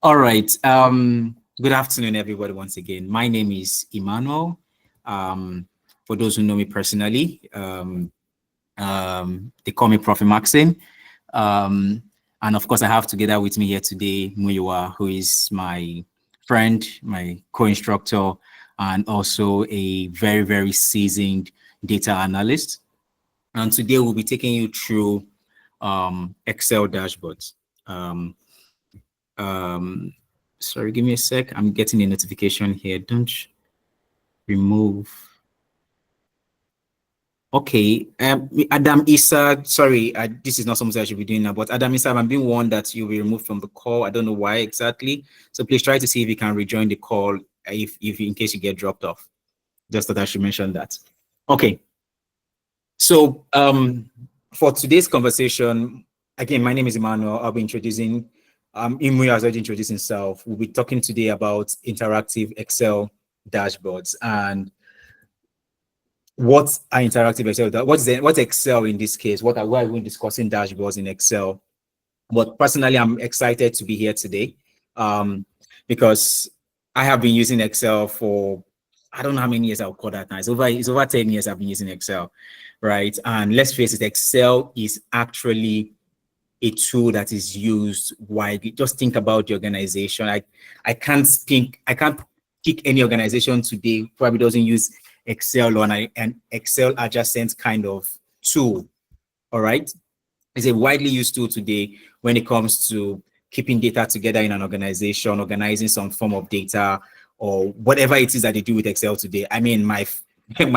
All right. Good afternoon, everybody. Once again, my name is Emmanuel. For those who know me personally, they call me Prophet Maxine. And of course, I have together with me here today Muyiwa, who is my friend, my co-instructor, and also a very, very seasoned data analyst. And today we'll be taking you through Excel dashboards. Sorry, give me a sec. I'm getting a notification here. Don't remove. Okay, Adam Issa, sorry, this is not something I should be doing now, but Adam Issa, I'm being warned that you'll be removed from the call. I don't know why exactly. So please try to see if you can rejoin the call if in case you get dropped off. Just that I should mention that. Okay. So for today's conversation, again, my name is Emmanuel. I'll be introducing Imu has already introduced himself. We'll be talking today about interactive Excel dashboards and what are interactive Excel? What's Excel in this case? Why are we discussing dashboards in Excel? But personally, I'm excited to be here today because I have been using Excel for I don't know how many years I'll call that now. It's over 10 years I've been using Excel, right? And let's face it, Excel is actually a tool that is used widely. Just think about the organization. I can't pick any organization today probably doesn't use Excel or an Excel adjacent kind of tool. All right. It's a widely used tool today when it comes to keeping data together in an organization, organizing some form of data or whatever it is that they do with Excel today. I mean, my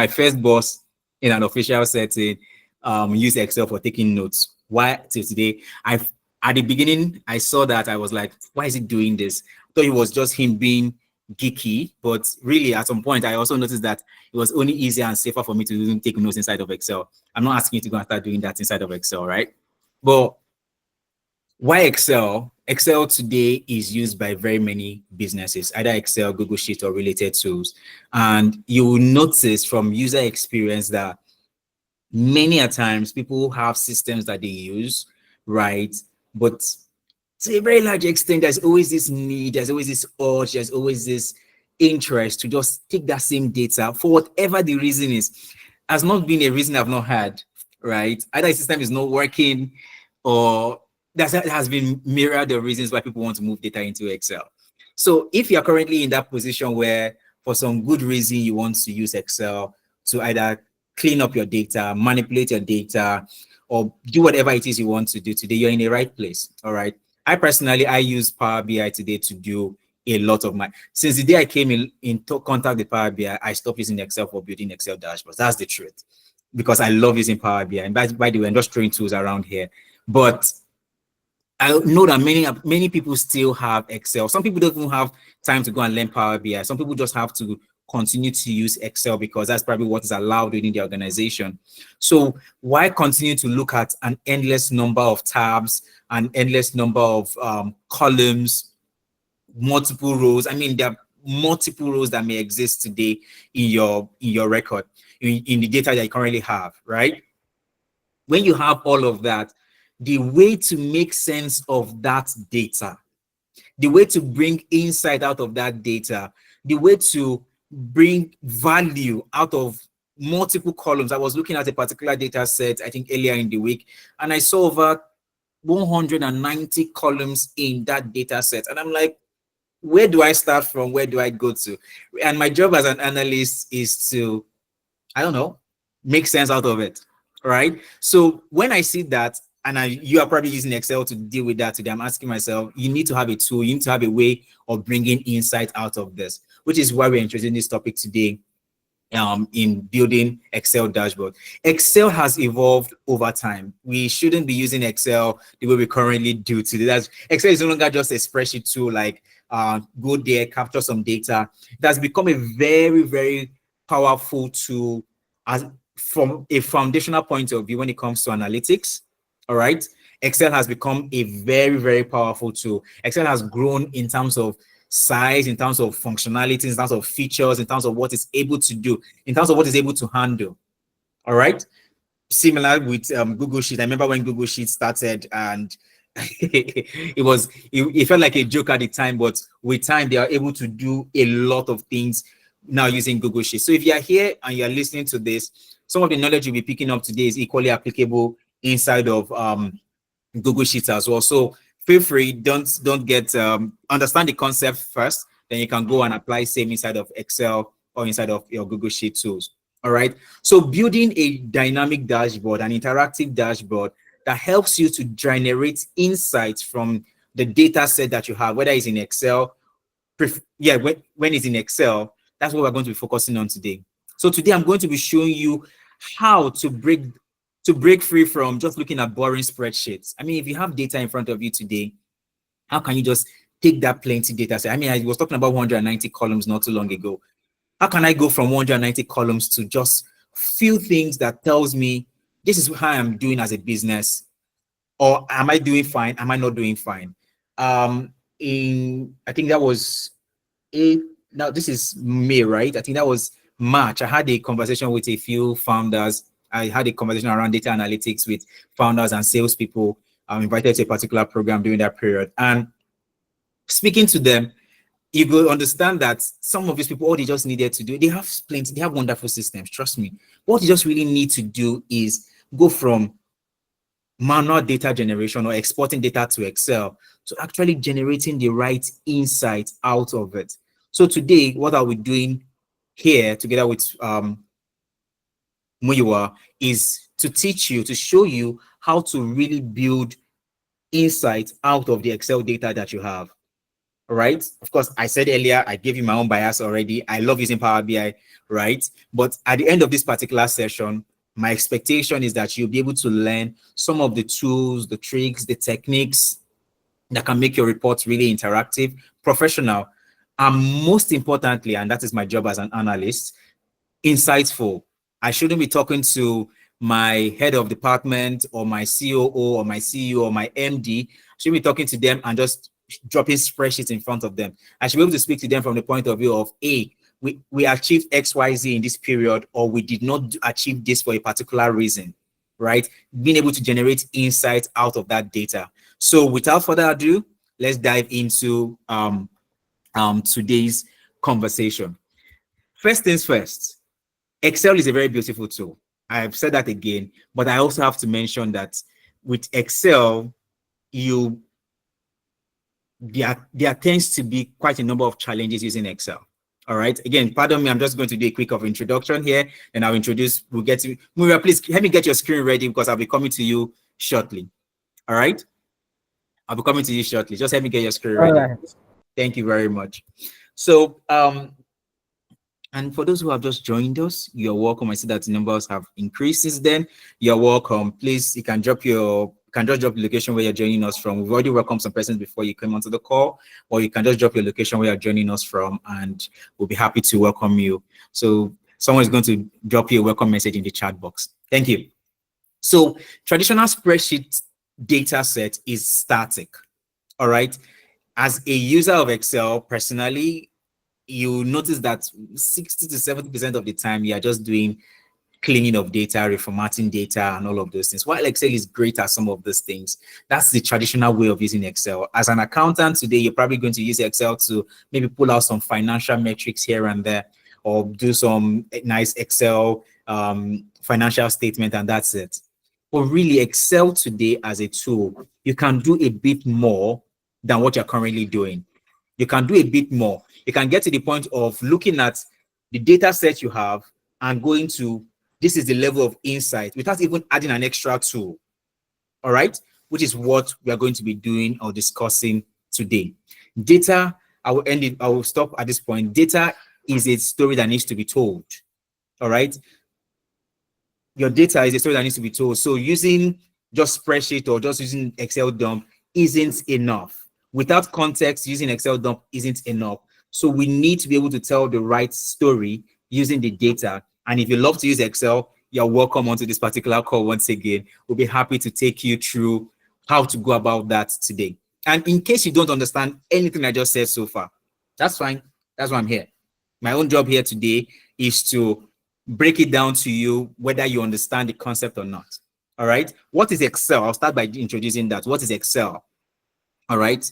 first boss in an official setting used Excel for taking notes. Why till today? At the beginning, I saw that I was like, why is he doing this? I thought it was just him being geeky, but really at some point, I also noticed that it was only easier and safer for me to even take notes inside of Excel. I'm not asking you to go and start doing that inside of Excel, right? But why Excel? Excel today is used by very many businesses, either Excel, Google Sheets, or related tools. And you will notice from user experience that many a times people have systems that they use, right? But to a very large extent, there's always this need, there's always this urge, there's always this interest to just take that same data for whatever the reason is. Has not been a reason I've not had, right? Either the system is not working or that has been mirrored the reasons why people want to move data into Excel. So if you're currently in that position where for some good reason you want to use Excel to either clean up your data, manipulate your data, or do whatever it is you want to do today, you're in the right place. All right. I personally use Power BI today to do a lot of since the day I came in contact with Power BI, I stopped using Excel for building Excel dashboards. That's the truth, because I love using Power BI. And by the way, I'm just throwing tools around here, but I know that many people still have Excel. Some people don't even have time to go and learn Power BI. Some people just have to continue to use Excel because that's probably what is allowed within the organization. So why continue to look at an endless number of tabs, an endless number of columns, multiple rows? I mean, there are multiple rows that may exist today in your record, in the data that you currently have, right? When you have all of that, the way to make sense of that data, the way to bring insight out of that data, the way to bring value out of multiple columns. I was looking at a particular data set, I think earlier in the week, and I saw over 190 columns in that data set. And I'm like, where do I start from? Where do I go to? And my job as an analyst is to, I don't know, make sense out of it, right? So when I see that, and you are probably using Excel to deal with that today, I'm asking myself, you need to have a tool, you need to have a way of bringing insight out of this, which is why we're introducing this topic today in building Excel dashboard. Excel has evolved over time. We shouldn't be using Excel the way we currently do today. Excel is no longer just a spreadsheet tool like go there, capture some data. It has become a very, very powerful tool from a foundational point of view when it comes to analytics. All right. Excel has become a very, very powerful tool. Excel has grown in terms of size, in terms of functionality, in terms of features, in terms of what it's able to do, in terms of what it's able to handle. All right. Similar with Google Sheets. I remember when Google Sheets started and it felt like a joke at the time, but with time they are able to do a lot of things now using Google Sheets. So if you are here and you are listening to this, some of the knowledge you'll be picking up today is equally applicable inside of Google Sheets as well. So feel free, don't get understand the concept first, then you can go and apply same inside of Excel or inside of your Google Sheet tools. All right. So building a dynamic dashboard, an interactive dashboard that helps you to generate insights from the data set that you have, whether it's in Excel. When it's in Excel, that's what we're going to be focusing on today. So today I'm going to be showing you how to break free from just looking at boring spreadsheets. I mean, if you have data in front of you today, how can you just take that plenty data set? I mean, I was talking about 190 columns not too long ago. How can I go from 190 columns to just few things that tells me this is how I'm doing as a business, or am I doing fine? Am I not doing fine? I think that was now this is May, right? I think that was March. I had a conversation with a few founders. I had a conversation around data analytics with founders and salespeople. I'm invited to a particular program during that period. And speaking to them, you will understand that some of these people, all they just needed to do, they have wonderful systems, trust me. What you just really need to do is go from manual data generation or exporting data to Excel to actually generating the right insight out of it. So today, what are we doing here together with Muyiwa is to teach you, to show you how to really build insights out of the Excel data that you have. All right. Of course, I said earlier, I gave you my own bias already. I love using Power BI, right? But at the end of this particular session, my expectation is that you'll be able to learn some of the tools, the tricks, the techniques that can make your reports really interactive, professional, and most importantly, and that is my job as an analyst, insightful. I shouldn't be talking to my head of department or my COO or my CEO or my MD. I should be talking to them and just dropping spreadsheets in front of them. I should be able to speak to them from the point of view of, we achieved XYZ in this period, or we did not achieve this for a particular reason, right? Being able to generate insights out of that data. So without further ado, let's dive into today's conversation. First things first, Excel is a very beautiful tool. I've said that again, but I also have to mention that with Excel, there tends to be quite a number of challenges using Excel. All right. Again, pardon me. I'm just going to do a quick introduction here, and I'll introduce. We'll get to Maria. Please help me get your screen ready because I'll be coming to you shortly. All right. I'll be coming to you shortly. Just help me get your screen ready. All right. Thank you very much. So, and for those who have just joined us, you're welcome. I see that the numbers have increased since then. You're welcome. Please, you can just drop the location where you're joining us from. We've already welcomed some persons before you came onto the call, or you can just drop your location where you're joining us from, and we'll be happy to welcome you. So someone is going to drop you a welcome message in the chat box. Thank you. So traditional spreadsheet data set is static. All right. As a user of Excel, personally, you notice that 60 to 70% of the time you are just doing cleaning of data, reformatting data, and all of those things. While Excel is great at some of those things, that's the traditional way of using Excel. As an accountant today, you're probably going to use Excel to maybe pull out some financial metrics here and there, or do some nice Excel financial statement, and that's it. But really, Excel today as a tool, you can do a bit more than what you're currently doing. You can do a bit more. You can get to the point of looking at the data set you have and going to, this is the level of insight without even adding an extra tool. All right, which is what we are going to be doing or discussing today. Data, I will stop at this point. Data is a story that needs to be told. All right. Your data is a story that needs to be told. So using just spreadsheet or just using Excel dump isn't enough. Without context, using Excel dump isn't enough. So we need to be able to tell the right story using the data. And if you love to use Excel, you're welcome onto this particular call once again. We'll be happy to take you through how to go about that today. And in case you don't understand anything I just said so far, that's fine. That's why I'm here. My own job here today is to break it down to you, whether you understand the concept or not. All right. What is Excel? I'll start by introducing that. What is Excel? All right.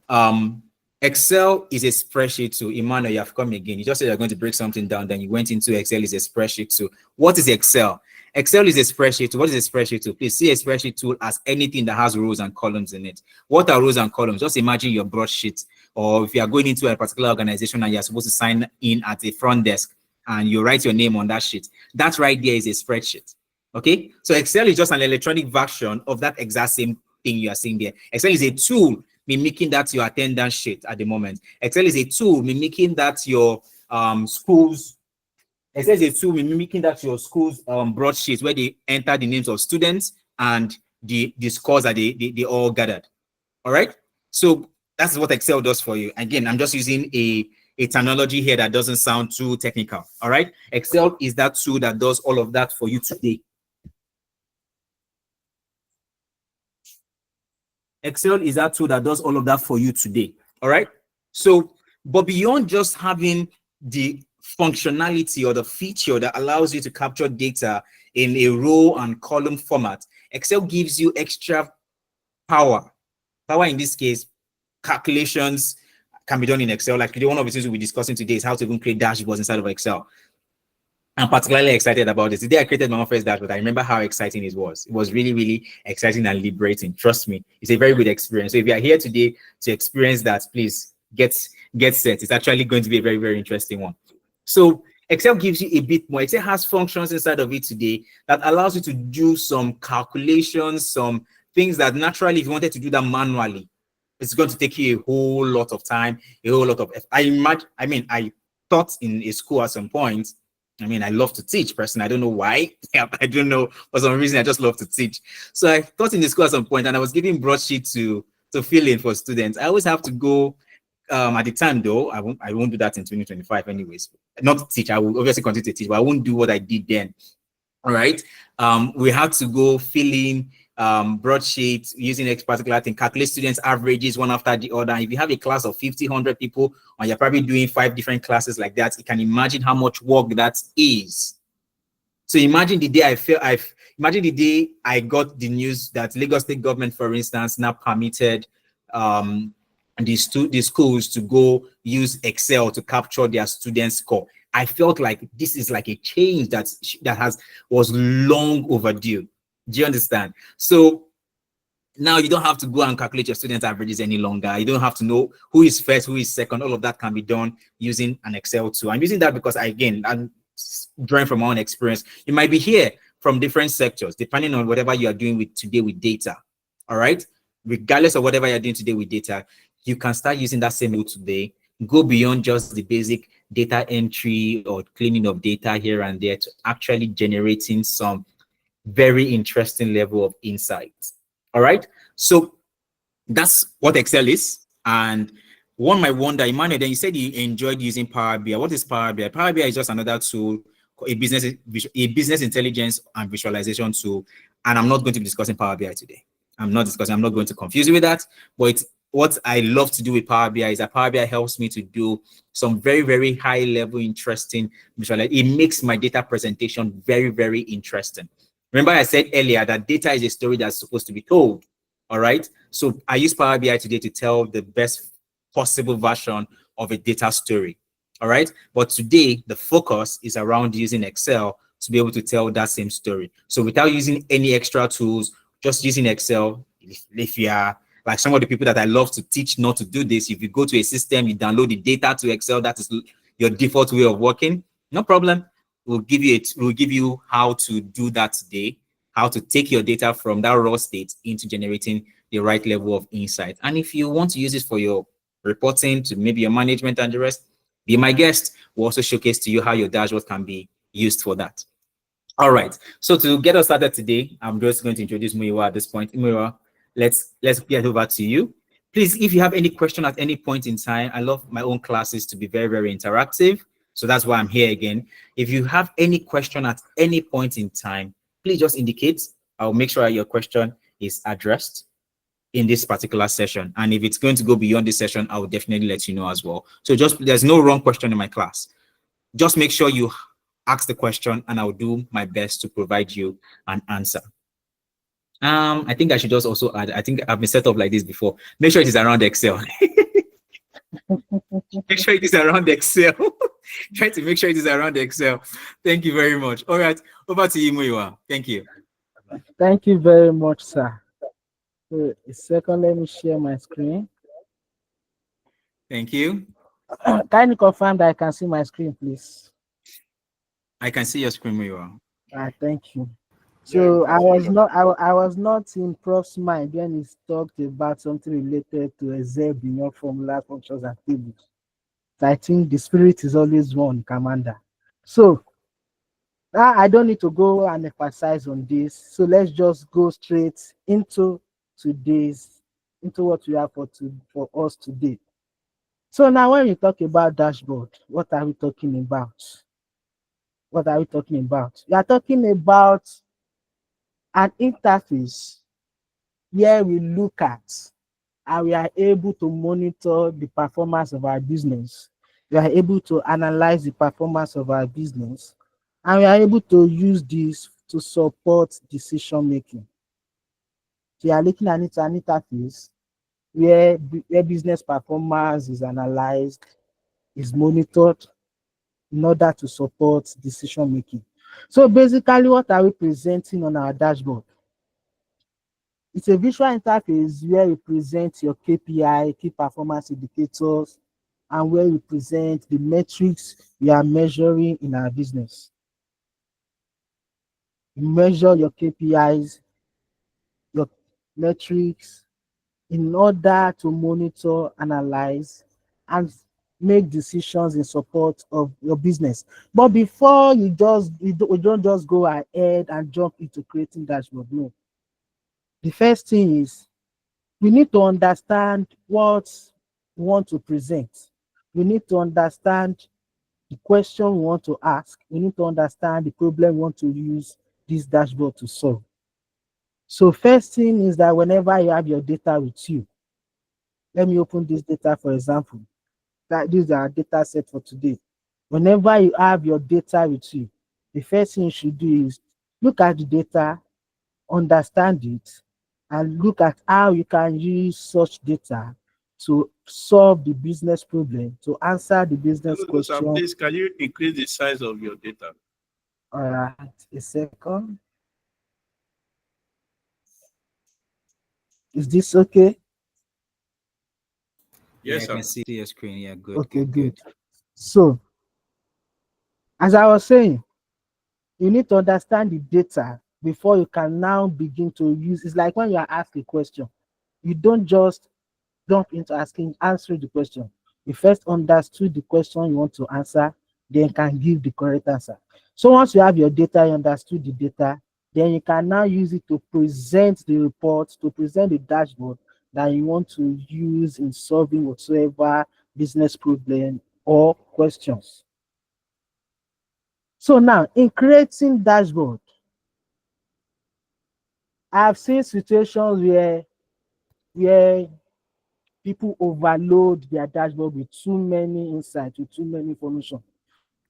Um, Excel is a spreadsheet tool. Emmanuel, you have come again. You just said you're going to break something down, then you went into Excel is a spreadsheet tool. What is Excel? Excel is a spreadsheet tool. What is a spreadsheet tool? Please see a spreadsheet tool as anything that has rows and columns in it. What are rows and columns? Just imagine your broadsheet, or if you are going into a particular organization and you're supposed to sign in at the front desk and you write your name on that sheet. That right there is a spreadsheet. Okay, so Excel is just an electronic version of that exact same thing you are seeing there. Excel is a tool mimicking that your attendance sheet at the moment. Excel is a tool mimicking that your schools. Excel is a tool mimicking that your school's broadsheet where they enter the names of students and the scores that they all gathered. All right. So that's what Excel does for you. Again, I'm just using a terminology here that doesn't sound too technical. All right. Excel is that tool that does all of that for you today. Excel is that tool that does all of that for you today. All right. So, but beyond just having the functionality or the feature that allows you to capture data in a row and column format, Excel gives you extra power. Power in this case, calculations can be done in Excel. Like one of the things we'll be discussing today is how to even create dashboards inside of Excel. I'm particularly excited about this. The day I created my own first dashboard, I remember how exciting it was. It was really, really exciting and liberating. Trust me, it's a very good experience. So if you are here today to experience that, please get set. It's actually going to be a very, very interesting one. So Excel gives you a bit more. Excel has functions inside of it today that allows you to do some calculations, some things that naturally, if you wanted to do that manually, it's going to take you a whole lot of time, a whole lot of effort. I taught in a school at some point. I love to teach personally. I don't know why. I don't know. For some reason, I just love to teach. So I taught in the school at some point, and I was giving broadsheet to fill in for students. I always have to go at the time, though. I won't do that in 2025 anyways. Not to teach. I will obviously continue to teach, but I won't do what I did then. All right. We had to go fill in broadsheets using a particular thing, calculate students' averages one after the other. And if you have a class of 50, 100 people, and you're probably doing 5 different classes like that, you can imagine how much work that is. So imagine the day imagine the day I got the news that Lagos State government, for instance, now permitted the schools to go use Excel to capture their students' score. I felt like this is like a change that was long overdue. Do you understand? So now you don't have to go and calculate your students' averages any longer. You don't have to know who is first, who is second. All of that can be done using an Excel tool. I'm using that because, again, I'm drawing from my own experience. You might be here from different sectors, depending on whatever you are doing today with data. All right? Regardless of whatever you're doing today with data, you can start using that same tool today. Go beyond just the basic data entry or cleaning of data here and there to actually generating some very interesting level of insight. All right. So that's what Excel is. And one might wonder, Emmanuel, then you said you enjoyed using Power BI. What is Power BI? Power BI is just another tool, a business intelligence and visualization tool. And I'm not going to be discussing Power BI today. I'm not going to confuse you with that. But what I love to do with Power BI is that Power BI helps me to do some very, very high level, interesting visualization. It makes my data presentation very, very interesting. Remember I said earlier that data is a story that's supposed to be told. All right. So I use Power BI today to tell the best possible version of a data story. All right. But today the focus is around using Excel to be able to tell that same story. So without using any extra tools, just using Excel, if you are like some of the people that I love to teach not to do this, if you go to a system, you download the data to Excel, that is your default way of working, no problem. We'll give you how to do that today, how to take your data from that raw state into generating the right level of insight. And if you want to use it for your reporting to maybe your management and the rest, be my guest. We'll also showcase to you how your dashboard can be used for that. All right. So to get us started today, I'm just going to introduce Muyiwa at this point. Muyiwa, let's get over to you. Please, if you have any question at any point in time, I love my own classes to be very, very interactive. So that's why I'm here again. If you have any question at any point in time, please just indicate. I'll make sure your question is addressed in this particular session. And if it's going to go beyond this session, I will definitely let you know as well. So there's no wrong question in my class. Just make sure you ask the question and I'll do my best to provide you an answer. I think I should just also add, I think I've been set up like this before. Make sure it is around Excel. Make sure it is around Excel. Try to make sure it is around Excel. Thank you very much. All right, over to you, Muiwa. Thank you. Thank you very much, sir. So, a second, let me share my screen. Thank you. Can you confirm that I can see my screen, please? I can see your screen, Muiwa. Thank you. Yeah, we So can see you. I was not in Prof's mind when he talked about something related to Excel beyond formula, functions, and tables. So I think the spirit is always one, Commander. So I don't need to go and emphasize on this. So let's just go straight into today's into what we have for us today. So now when we talk about dashboard, what are we talking about? What are we talking about? We are talking about an interface where we look at and we are able to monitor the performance of our business. We are able to analyze the performance of our business, and we are able to use this to support decision making. So you are looking at it an interface where business performance is analyzed, is monitored in order to support decision making. So basically, what are we presenting on our dashboard? It's a visual interface where you present your KPI, key performance indicators, and where you present the metrics we are measuring in our business. You measure your KPIs, your metrics, in order to monitor, analyze, and make decisions in support of your business. But before you don't just go ahead and jump into creating dashboard. No. The first thing is we need to understand what we want to present. We need to understand the question we want to ask. We need to understand the problem we want to use this dashboard to solve. So first thing is that whenever you have your data with you, let me open this data for example. That these are data set for today. Whenever you have your data with you, the first thing you should do is look at the data, understand it, and look at how you can use such data to solve the business problem, to answer the business Hello, sir. question. Please, can you increase the size of your data? All right, a second. Is this okay? Yeah, Yes, I sir. can see your screen. Yeah, good, Okay, good, good. good. So, as I was saying, you need to understand the data before you can now begin to use. It's like when you are asked a question, you don't just jump into answering the question. You first understood the question you want to answer, then can give the correct answer. So once you have your data, you understood the data, then you can now use it to present the report, to present the dashboard that you want to use in solving whatsoever business problem or questions. So now in creating dashboard, I've seen situations where people overload their dashboard with too many insights, with too many information.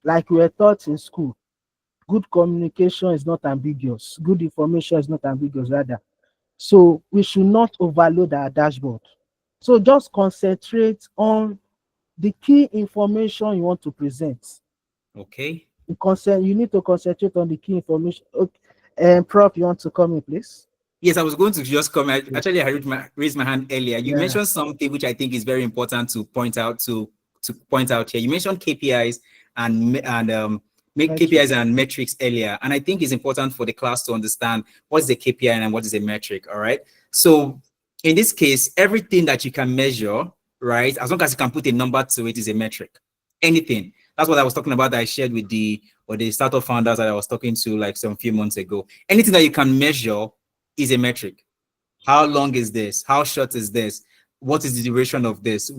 Like we were taught in school, good communication is not ambiguous. Good information is not ambiguous, rather. So we should not overload our dashboard. So just concentrate on the key information you want to present. Okay. You need to concentrate on the key information. Okay. Prof, you want to come in, please? Yes, I was going to just comment. Actually, I raised my hand earlier. You Yeah. mentioned something which I think is very important to point out to point out here. You mentioned KPIs and make KPIs Metrics. and metrics earlier, and I think it's important for the class to understand what's the KPI and what is a metric. All right. So in this case, everything that you can measure, right, as long as you can put a number to it, is a metric. Anything. That's what I was talking about that I shared with the startup founders that I was talking to like some few months ago. Anything that you can measure is a metric. How long is this? How short is this? What is the duration of this?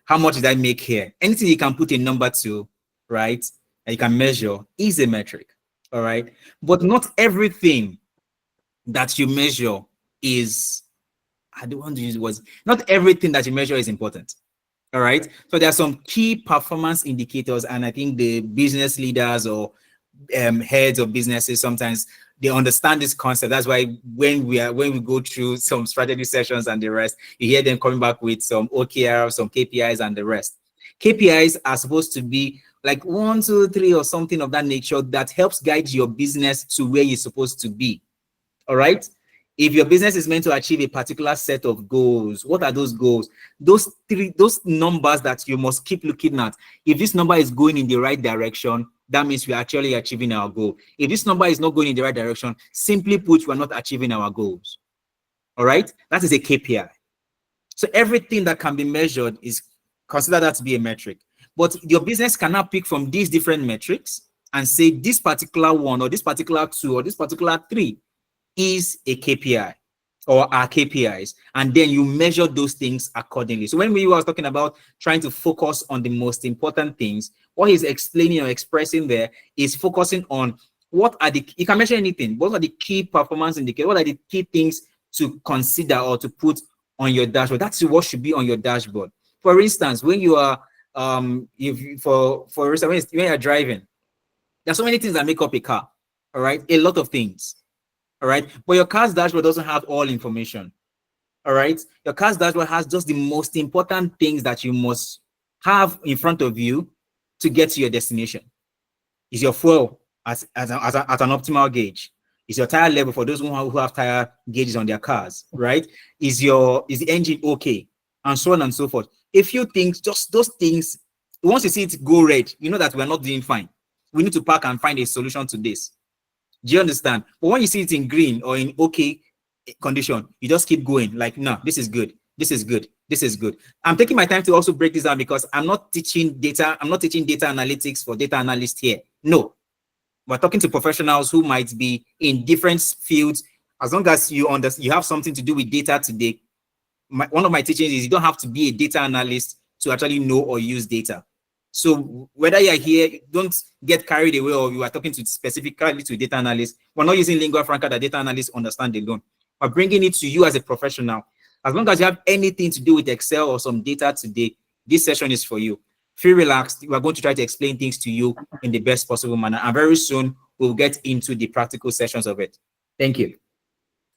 How much did I make here? Anything you can put a number to, right? And you can measure is a metric. All right. But not everything that you measure is, I don't want to use words, not everything that you measure is important. All right. So there are some key performance indicators, and I think the business leaders or heads of businesses sometimes they understand this concept. That's why when we go through some strategy sessions and the rest, you hear them coming back with some OKR, some KPIs and the rest. KPIs are supposed to be like 1, 2, 3 or something of that nature that helps guide your business to where you're supposed to be. All right. If your business is meant to achieve a particular set of goals, what are those goals? Those numbers that you must keep looking at. If this number is going in the right direction, that means we're actually achieving our goal. If this number is not going in the right direction, simply put, we're not achieving our goals. All right. That is a KPI. So everything that can be measured is considered that to be a metric. But your business cannot pick from these different metrics and say this particular one or this particular 2 or this particular 3 is a KPI or are KPIs, and then you measure those things accordingly. So when we were talking about trying to focus on the most important things, what he's explaining or expressing there is focusing on what are the, you can measure anything, what are the key performance indicators, what are the key things to consider or to put on your dashboard. That's what should be on your dashboard. For instance, when you are for instance, when you're driving, there's so many things that make up a car. All right, a lot of things. All right, but your car's dashboard doesn't have all information. All right, your car's dashboard has just the most important things that you must have in front of you to get to your destination. Is your fuel at an optimal gauge? Is your tire level for those who have tire gauges on their cars, right? Is the engine okay? And so on and so forth. A few things, just those things, once you see it go red, you know that we're not doing fine. We need to park and find a solution to this. Do you understand? But when you see it in green or in okay condition, you just keep going like, no, this is good. This is good. This is good. I'm taking my time to also break this down because I'm not teaching data. I'm not teaching data analytics for data analysts here. No, we're talking to professionals who might be in different fields. As long as you have something to do with data today, one of my teachings is you don't have to be a data analyst to actually know or use data. So whether you're here, don't get carried away or you are talking to specifically to data analysts. We're not using lingua franca that data analysts understand alone. We're bringing it to you as a professional. As long as you have anything to do with Excel or some data today, this session is for you. Feel relaxed. We're going to try to explain things to you in the best possible manner. And very soon, we'll get into the practical sessions of it. Thank you.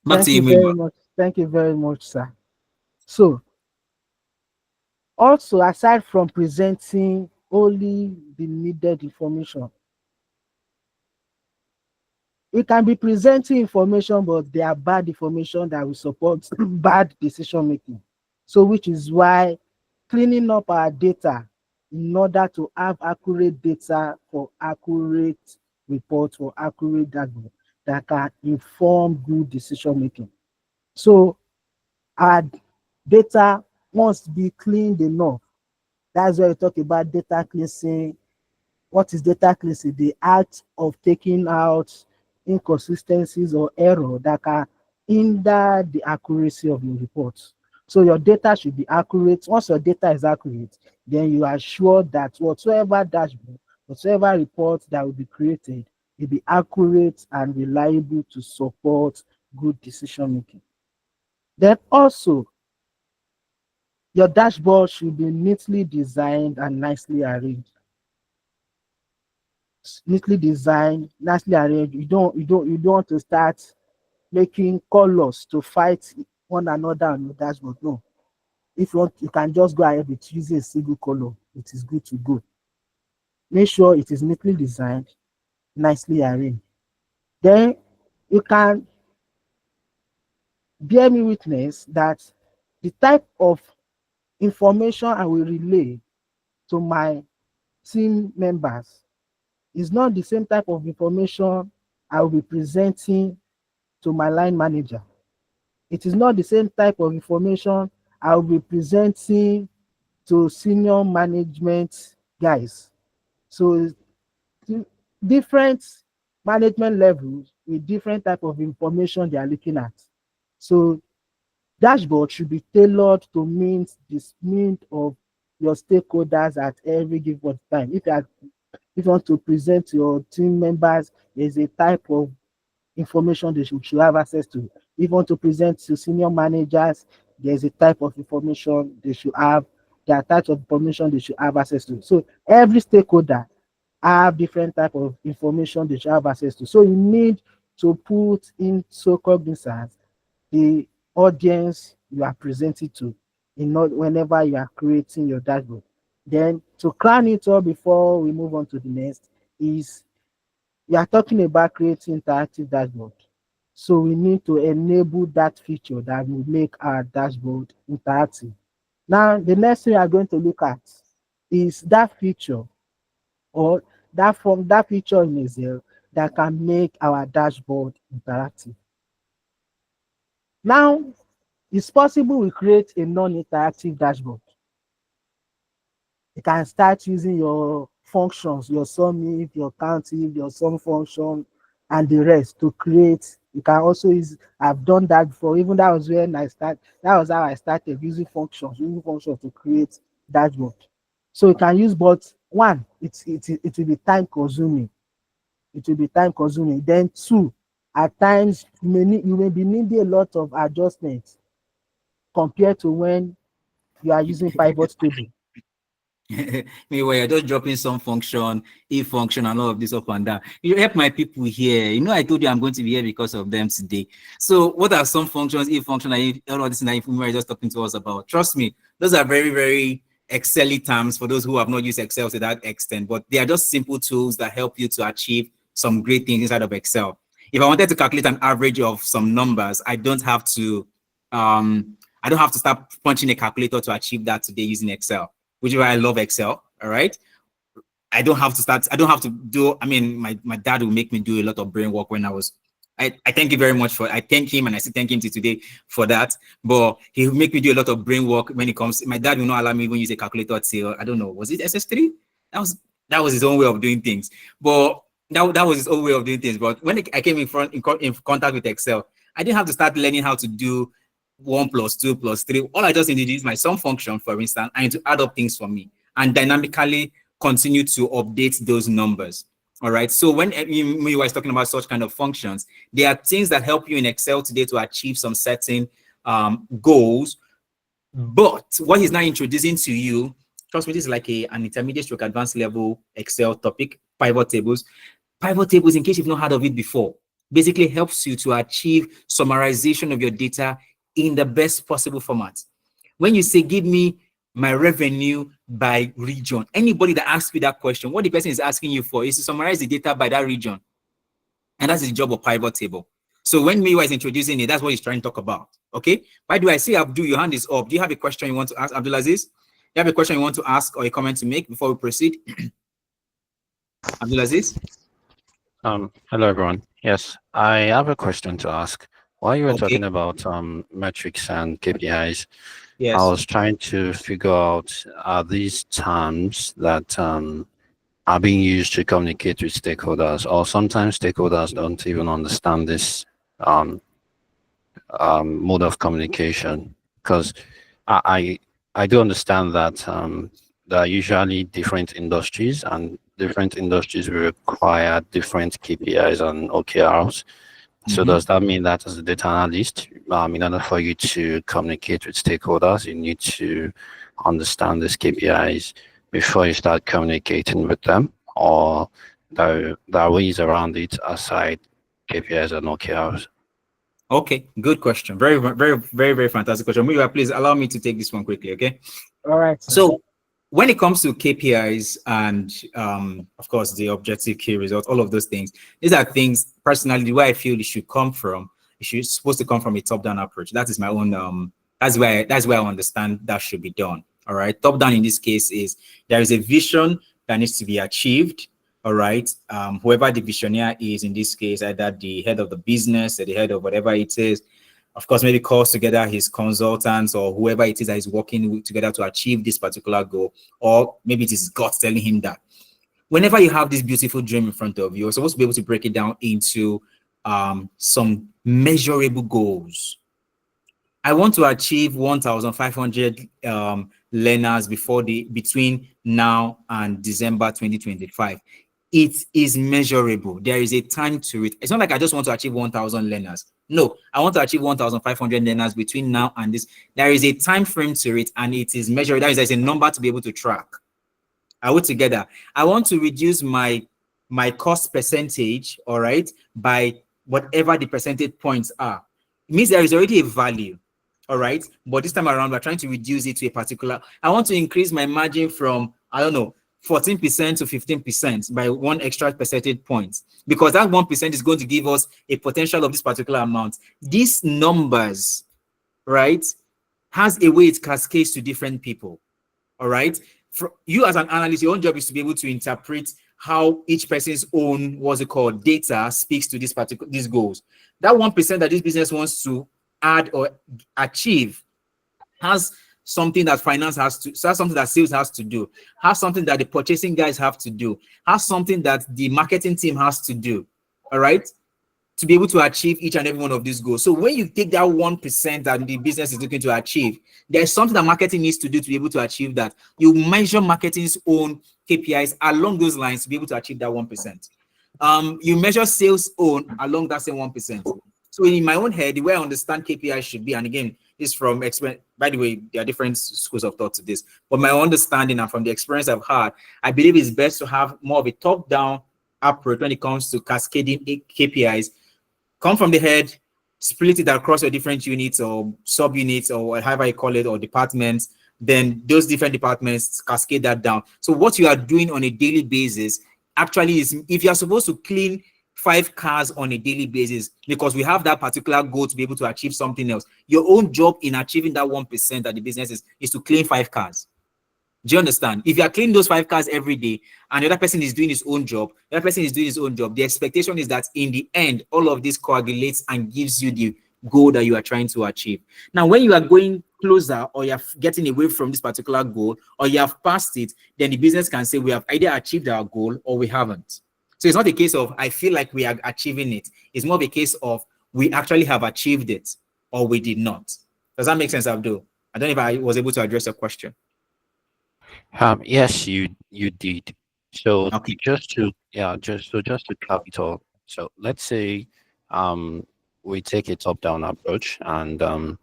Back Thank to you you, very Mimba. much. Thank you very much, sir. So, also, aside from presenting only the needed information, we can be presenting information, but they are bad information that will support bad decision making. So, which is why cleaning up our data in order to have accurate data for accurate reports or accurate dashboard that can inform good decision making. So, our data must be cleaned enough. That's why we talk about data cleansing. What is data cleansing? The act of taking out inconsistencies or error that can hinder the accuracy of your reports. So your data should be accurate. Once your data is accurate, then you are sure that whatsoever dashboard, whatsoever report that will be created will be accurate and reliable to support good decision making. Then also, your dashboard should be neatly designed and nicely arranged. Neatly designed, nicely arranged. You don't want to start making colors to fight one another on your dashboard. No. If you want, you can just go ahead with using a single color. It is good to go. Make sure it is neatly designed, nicely arranged. Then you can bear me witness that the type of information I will relay to my team members is not the same type of information I will be presenting to my line manager. It is not the same type of information I will be presenting to senior management guys. So different management levels with different type of information they are looking at. So dashboard should be tailored to meet the need of your stakeholders at every given time. If you want to present to your team members, there's a type of information they should have access to. If you want to present to senior managers, there's a type of information they should have. There are types of information they should have access to. So every stakeholder have different type of information they should have access to. So you need to put into cognizance the audience you are presenting to whenever you are creating your dashboard. Then to crown it all before we move on to the next is we are talking about creating interactive dashboard. So we need to enable that feature that will make our dashboard interactive. Now, the next thing we are going to look at is that feature or that feature in Excel that can make our dashboard interactive. Now, it's possible we create a non-interactive dashboard. You can start using your functions, your sum if, your count if, your sum function, and the rest to create. You can also use, I've done that before. Even that was when that was how I started using functions to create dashboard. So you can use, but one, it will be time consuming. It will be time consuming. Then two, at times you may be needing a lot of adjustments compared to when you are using pivot table. Meanwhile, you're just dropping some function, if function, and all of this up and down. You help my people here. You know, I told you I'm going to be here because of them today. So, what are some functions, if function, and if, all of this, and if we are just talking to us about? Trust me, those are very, very Excel terms for those who have not used Excel to that extent. But they are just simple tools that help you to achieve some great things inside of Excel. If I wanted to calculate an average of some numbers, I don't have to start punching a calculator to achieve that today using Excel, which is why I love Excel. All right. I don't have to do, my dad will make me do a lot of brain work when I thank you very much for, I thank him and I still thank him to today for that. But he'll make me do a lot of brain work when it comes, my dad will not allow me even use a calculator till, I don't know, was it SS3? That was his own way of doing things. But that was his own way of doing things. But when I came in contact with Excel, I didn't have to start learning how to do 1 plus 2 plus 3. All I just need to use my sum function, for instance, and to add up things for me and dynamically continue to update those numbers. All right. So when you were talking about such kind of functions, there are things that help you in Excel today to achieve some certain goals. But what he's now introducing to you, trust me, this is like an intermediate stroke advanced level Excel topic, pivot tables. Pivot tables, in case you've not heard of it before, basically helps you to achieve summarization of your data in the best possible format. When you say, give me my revenue by region, anybody that asks you that question, what the person is asking you for is to summarize the data by that region. And that's the job of pivot table. So when Miwa is introducing it, that's what he's trying to talk about. Okay. Why do I see Abdul, your hand is up? Do you have a question you want to ask, Abdulaziz? Do you have a question you want to ask or a comment to make before we proceed? Abdulaziz? Hello everyone. Yes, I have a question to ask. While you were Okay. talking about metrics and KPIs, Yes. I was trying to figure out, are these terms that are being used to communicate with stakeholders, or sometimes stakeholders don't even understand this mode of communication? Because I do understand that there are usually different industries, and different industries will require different KPIs and OKRs. So does that mean that as a data analyst, in order for you to communicate with stakeholders, you need to understand these KPIs before you start communicating with them, or there are ways around it aside KPIs and OKRs? Okay, good question. Very, very, very, very fantastic question. Miwa, please allow me to take this one quickly, okay? All right. So when it comes to KPIs and of course the objective key results, all of those things, these are things personally the way I feel it should come from. It's supposed to come from a top-down approach. That is my own that's where I understand that should be done. All right. Top-down in this case is there is a vision that needs to be achieved. All right. Whoever the visionaire is in this case, either the head of the business or the head of whatever it is, of course, maybe calls together his consultants or whoever it is that is working together to achieve this particular goal, or maybe it is God telling him that. Whenever you have this beautiful dream in front of you, you're supposed to be able to break it down into some measurable goals. I want to achieve 1,500 learners between now and December 2025. It is measurable. There is a time to it. It's not like I just want to achieve 1,000 learners. No, I want to achieve 1,500 learners between now and this. There is a time frame to it, and it is measured. That is, there's a number to be able to track. I put together. I want to reduce my cost percentage, all right, by whatever the percentage points are. It means there is already a value. All right. But this time around, we're trying to reduce it to a particular. I want to increase my margin from, I don't know, 14% to 15% by one extra percentage point, because that 1% is going to give us a potential of this particular amount. These numbers, right, has a way it cascades to different people. All right. For you as an analyst, your own job is to be able to interpret how each person's own, what's it called, data speaks to these goals. That 1% that this business wants to add or achieve has something that finance has to, has something that sales has to do, has something that the purchasing guys have to do, has something that the marketing team has to do. All right, to be able to achieve each and every one of these goals. So when you take that 1% that the business is looking to achieve, there's something that marketing needs to do to be able to achieve that. You measure marketing's own KPIs along those lines to be able to achieve that 1%. You measure sales own along that same 1%. So in my own head, the way I understand KPIs should be, and again, this from experience. By the way, there are different schools of thought to this, but my understanding and from the experience I've had, I believe it's best to have more of a top-down approach when it comes to cascading KPIs. Come from the head, split it across your different units or sub-units or however you call it, or departments. Then those different departments cascade that down. So what you are doing on a daily basis actually is, if you're supposed to clean 5 cars on a daily basis, because we have that particular goal to be able to achieve something else, your own job in achieving that 1% that the business is to clean 5 cars. Do you understand? If you are cleaning those 5 cars every day and the other person is doing his own job, the other person is doing his own job, the expectation is that in the end, all of this coagulates and gives you the goal that you are trying to achieve. Now, when you are going closer or you're getting away from this particular goal or you have passed it, then the business can say we have either achieved our goal or we haven't. So it's not a case of I feel like we are achieving it. It's more of a case of we actually have achieved it or we did not. Does that make sense, Abdul? I don't know if I was able to address your question. Yes, you did. So Okay. just to cap it all. So let's say we take a top-down approach, and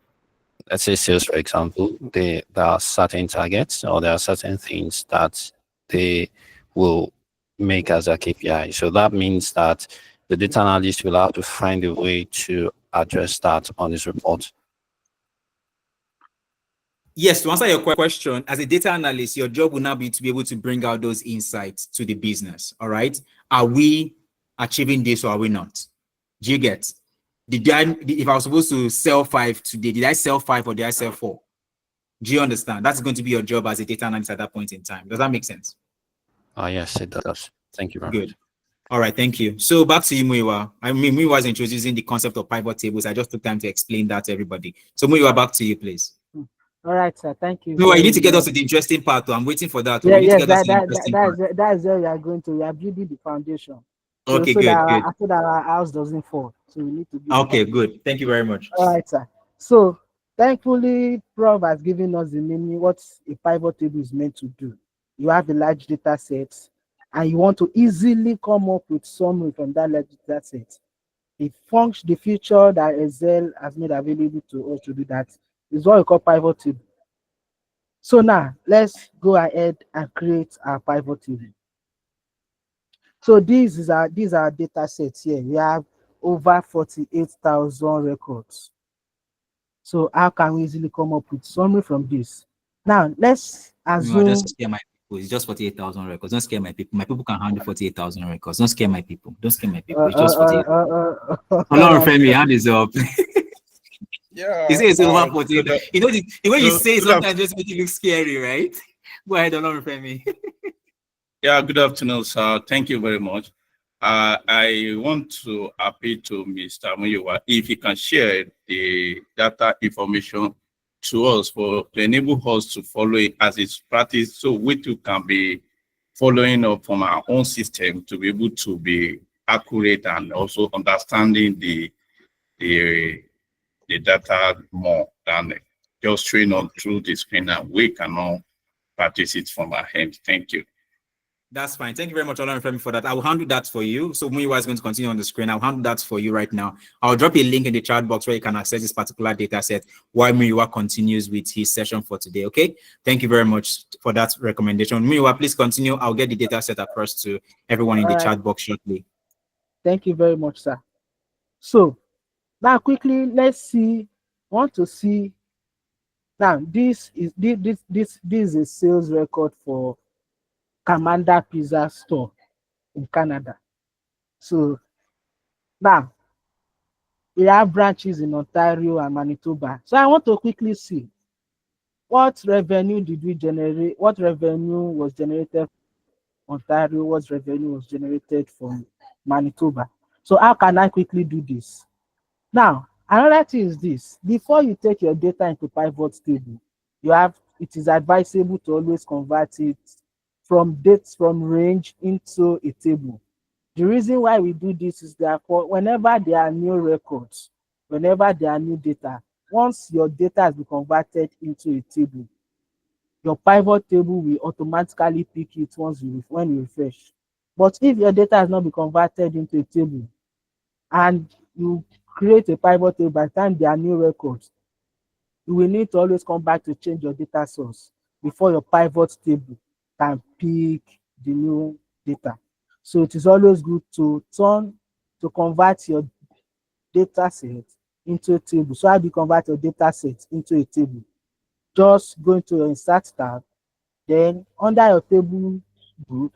let's say sales, for example, there are certain targets or there are certain things that they will make as a KPI. So that means that the data analyst will have to find a way to address that on his report. Yes, to answer your question, as a data analyst, your job will now be to be able to bring out those insights to the business. All right. Are we achieving this or are we not? Do you get? If I was supposed to sell 5 today, did I sell 5 or did I sell 4? Do you understand? That's going to be your job as a data analyst at that point in time. Does that make sense? Yes, it does. Thank you very much. Good. All right, thank you. So back to you, Muiwa. I mean, Muiwa was introducing the concept of pivot tables. I just took time to explain that to everybody. So Muiwa, back to you, please. All right, sir. Thank you. No, you need to get us to the interesting part. I'm waiting for that. Yeah, You need to yes, get us to the interesting part. that is where we are going to. We are building the foundation. Okay, so good, that good. after that our house doesn't fall. So we need to build. Okay, good. Thank you very much. All right, sir. So thankfully, Prof has given us the meaning what a pivot table is meant to do. You have the large data sets, and you want to easily come up with summary from that large data set. The feature that Excel has made available to us to do that is what we call pivot table. So now let's go ahead and create our pivot table. So these are data sets here. We have over 48,000 records. So how can we easily come up with summary from this? Now let's assume. Just scare my people. It's just 48,000 records. Don't scare my people. My people can handle 48,000 records. Don't scare my people. Don't scare my people. It's just 48,000. Femi, hand is up. Yeah. You say it's over 48. You know the way you say it good sometimes just make it look scary, right? Go ahead, Femi. Yeah, good afternoon, sir. Thank you very much. I want to appeal to Mr. Muyiwa if he can share the data information to us to enable us to follow it as it's practice, so we too can be following up from our own system to be able to be accurate and also understanding the data more than just showing on through the screen, and we cannot practice it from our hands. Thank you. That's fine. Thank you very much, Femi, for that. I will handle that for you. So Muyiwa is going to continue on the screen. I'll handle that for you right now. I'll drop a link in the chat box where you can access this particular data set while Muyiwa continues with his session for today. Okay. Thank you very much for that recommendation. Muyiwa, please continue. I'll get the data set across to everyone in the chat box shortly. Thank you very much, sir. So now quickly, let's see, want to see, now this is a sales record for CAMANDA Pizza Store in Canada. So now we have branches in Ontario and Manitoba. So I want to quickly see what revenue did we generate, what revenue was generated from Ontario, what revenue was generated from Manitoba. So how can I quickly do this? Now, another thing is this: before you take your data into pivot table, it is advisable to always convert it from dates from range into a table. The reason why we do this is that whenever there are new records, whenever there are new data, once your data has been converted into a table, your pivot table will automatically pick it when you refresh. But if your data has not been converted into a table and you create a pivot table, by the time there are new records, you will need to always come back to change your data source before your pivot table can pick the new data. So it is always good to convert your data set into a table. So how do you convert your data set into a table? Just go into your insert tab, then under your table group,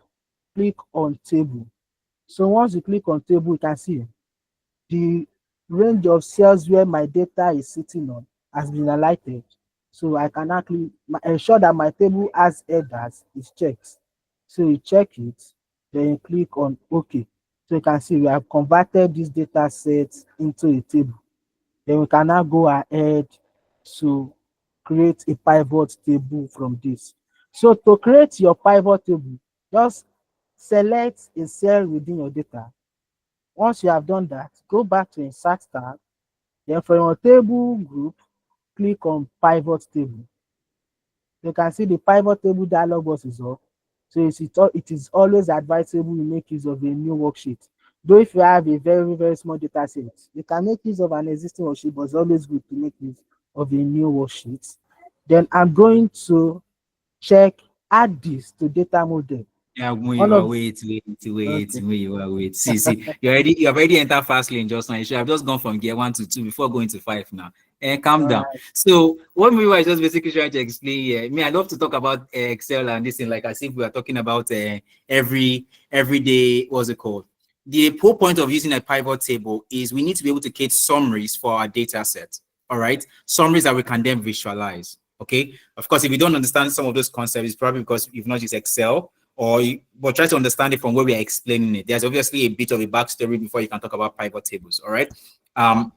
click on table. So once you click on table, you can see the range of cells where my data is sitting on has been highlighted. So I can actually ensure that my table has headers is checked. So you check it, then you click on OK. So you can see we have converted this data set into a table. Then we can now go ahead to create a pivot table from this. So to create your pivot table, just select a cell within your data. Once you have done that, go back to Insert tab. Then from your table group, click on Pivot Table. You can see the Pivot Table dialog box is up. So it is always advisable you make use of a new worksheet. Though if you have a very, very small data set, you can make use of an existing worksheet, but it's always good to make use of a new worksheet. Then I'm going to check add this to data model. Yeah, One of wait. Okay. Wait. See, you have already entered fast lane just now. You should have just gone from gear 1 to 2 before going to 5 now. Calm down. Alright. So what we were just basically trying to explain here. I love to talk about Excel and this thing, like as if we are talking about everyday, what's it called? The whole point of using a pivot table is we need to be able to create summaries for our data set. All right, summaries that we can then visualize. Okay, of course, if you don't understand some of those concepts, it's probably because you've not used Excel, but try to understand it from where we are explaining it. There's obviously a bit of a backstory before you can talk about pivot tables. All right. But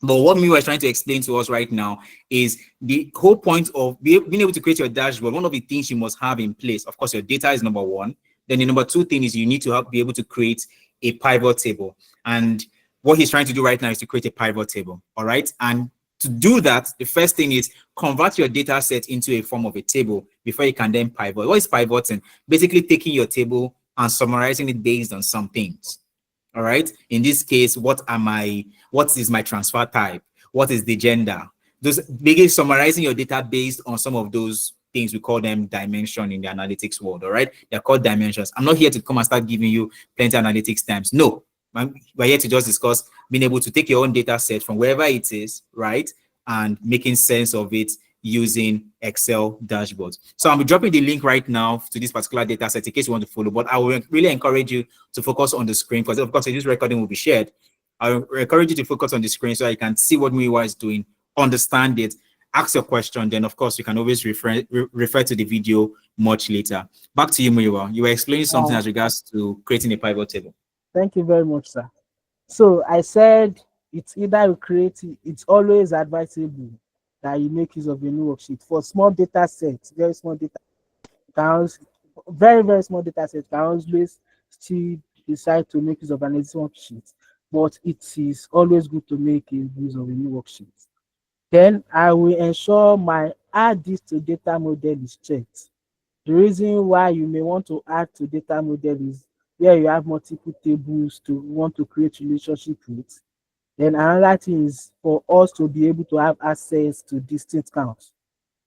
what we were trying to explain to us right now is the whole point of being able to create your dashboard. One of the things you must have in place, of course, your data is number one. Then the number two thing is you need to be able to create a pivot table. And what he's trying to do right now is to create a pivot table. All right. And to do that, the first thing is convert your data set into a form of a table before you can then pivot. What is pivoting? Basically taking your table and summarizing it based on some things. All right. In this case, what is my transfer type? What is the gender? Those basically summarizing your data based on some of those things. We call them dimension in the analytics world. All right. They're called dimensions. I'm not here to come and start giving you plenty of analytics terms. No, we're here to just discuss being able to take your own data set from wherever it is, right, and making sense of it using Excel dashboards. So I'm dropping the link right now to this particular data set in case you want to follow, but I will really encourage you to focus on the screen because, of course, this recording will be shared. I will encourage you to focus on the screen so you can see what Muyiwa is doing, understand it, ask your question. Then, of course, you can always refer to the video much later. Back to you, Muyiwa. You were explaining something as regards to creating a pivot table. Thank you very much, sir. So I said it's either you create it, it's always advisable that you make use of a new worksheet. For small data sets, very small data, very, very small data sets, can always still decide to make use of an existing worksheet, but it is always good to make use of a new worksheet. Then I will ensure my add this to data model is checked. The reason why you may want to add to data model is where you have multiple tables to want to create relationship with. Then another thing is for us to be able to have access to distinct counts.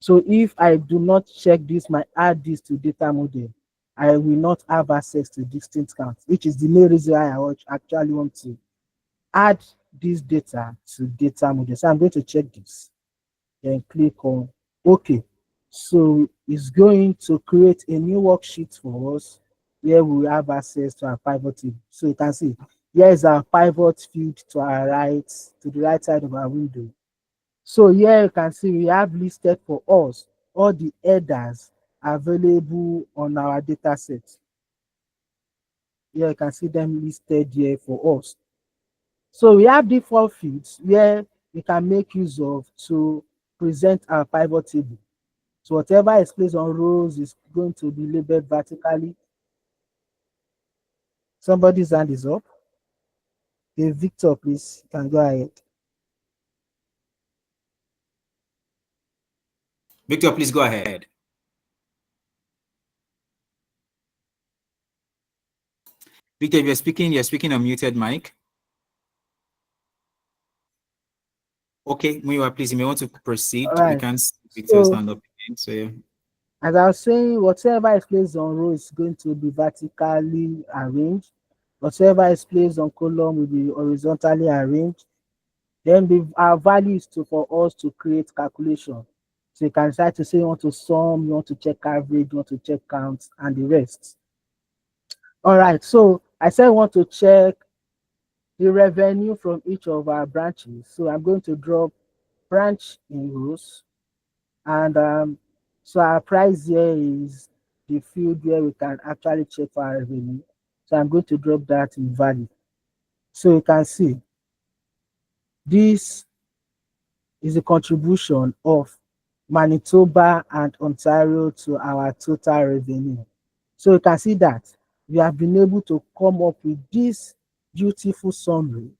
So if I do not check this, my add this to data model, I will not have access to distinct counts, which is the main reason why I actually want to add this data to data model. So I'm going to check this. Then click on OK. So it's going to create a new worksheet for us where we have access to our pivot table. So you can see here is our pivot field to our right, to the right side of our window. So here you can see we have listed for us all the headers available on our data set. Here you can see them listed here for us. So we have default fields where we can make use of to present our pivot table. So whatever is placed on rows is going to be labeled vertically. Somebody's hand is up. Okay, Victor, please, you can go ahead. Victor, please go ahead. Victor, if you're speaking on muted mic. Okay, Muyiwa, please, you may want to proceed. All right. We can't see Victor's hand up again, so yeah. As I was saying, whatever is placed on row is going to be vertically arranged. Whatever is placed on column will be horizontally arranged. Then our value is for us to create calculation. So you can decide to say you want to sum, you want to check average, you want to check counts, and the rest. All right, so I said I want to check the revenue from each of our branches. So I'm going to drop branch in rows. And so our price here is the field where we can actually check for our revenue. So I'm going to drop that in value. So you can see this is the contribution of Manitoba and Ontario to our total revenue. So you can see that we have been able to come up with this beautiful summary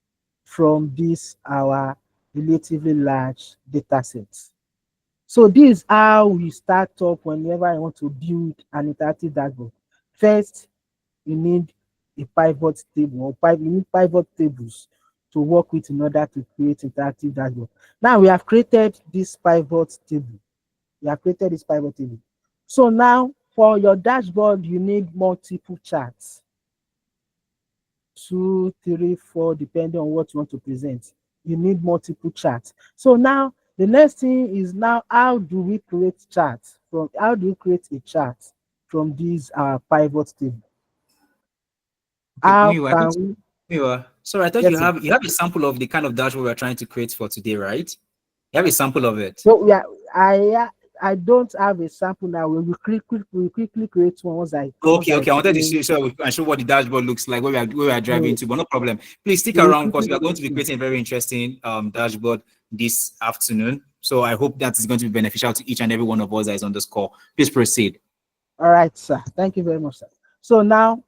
from this our relatively large data set. So this is how we start up whenever I want to build an interactive dashboard. First, you need a pivot table, or you need pivot tables to work with in order to create interactive dashboard. Now we have created this pivot table. So now for your dashboard, you need multiple charts. 2, 3, 4, depending on what you want to present. You need multiple charts. So now the next thing is now how do we create a chart from these pivot table? Okay, How Muyiwa, can we? Muyiwa, sorry, I thought Yes, you have a sample of the kind of dashboard we're trying to create for today, right? You have a sample of it. So I don't have a sample now. We quickly create one once I Okay. I wanted to explain. show we can show what the dashboard looks like where we are driving to, but no problem. Please stick We will around because we are going to be quickly- creating a very interesting dashboard this afternoon. So I hope that is going to be beneficial to each and every one of us that is on this call. Please proceed. All right, sir. Thank you very much, sir. So now,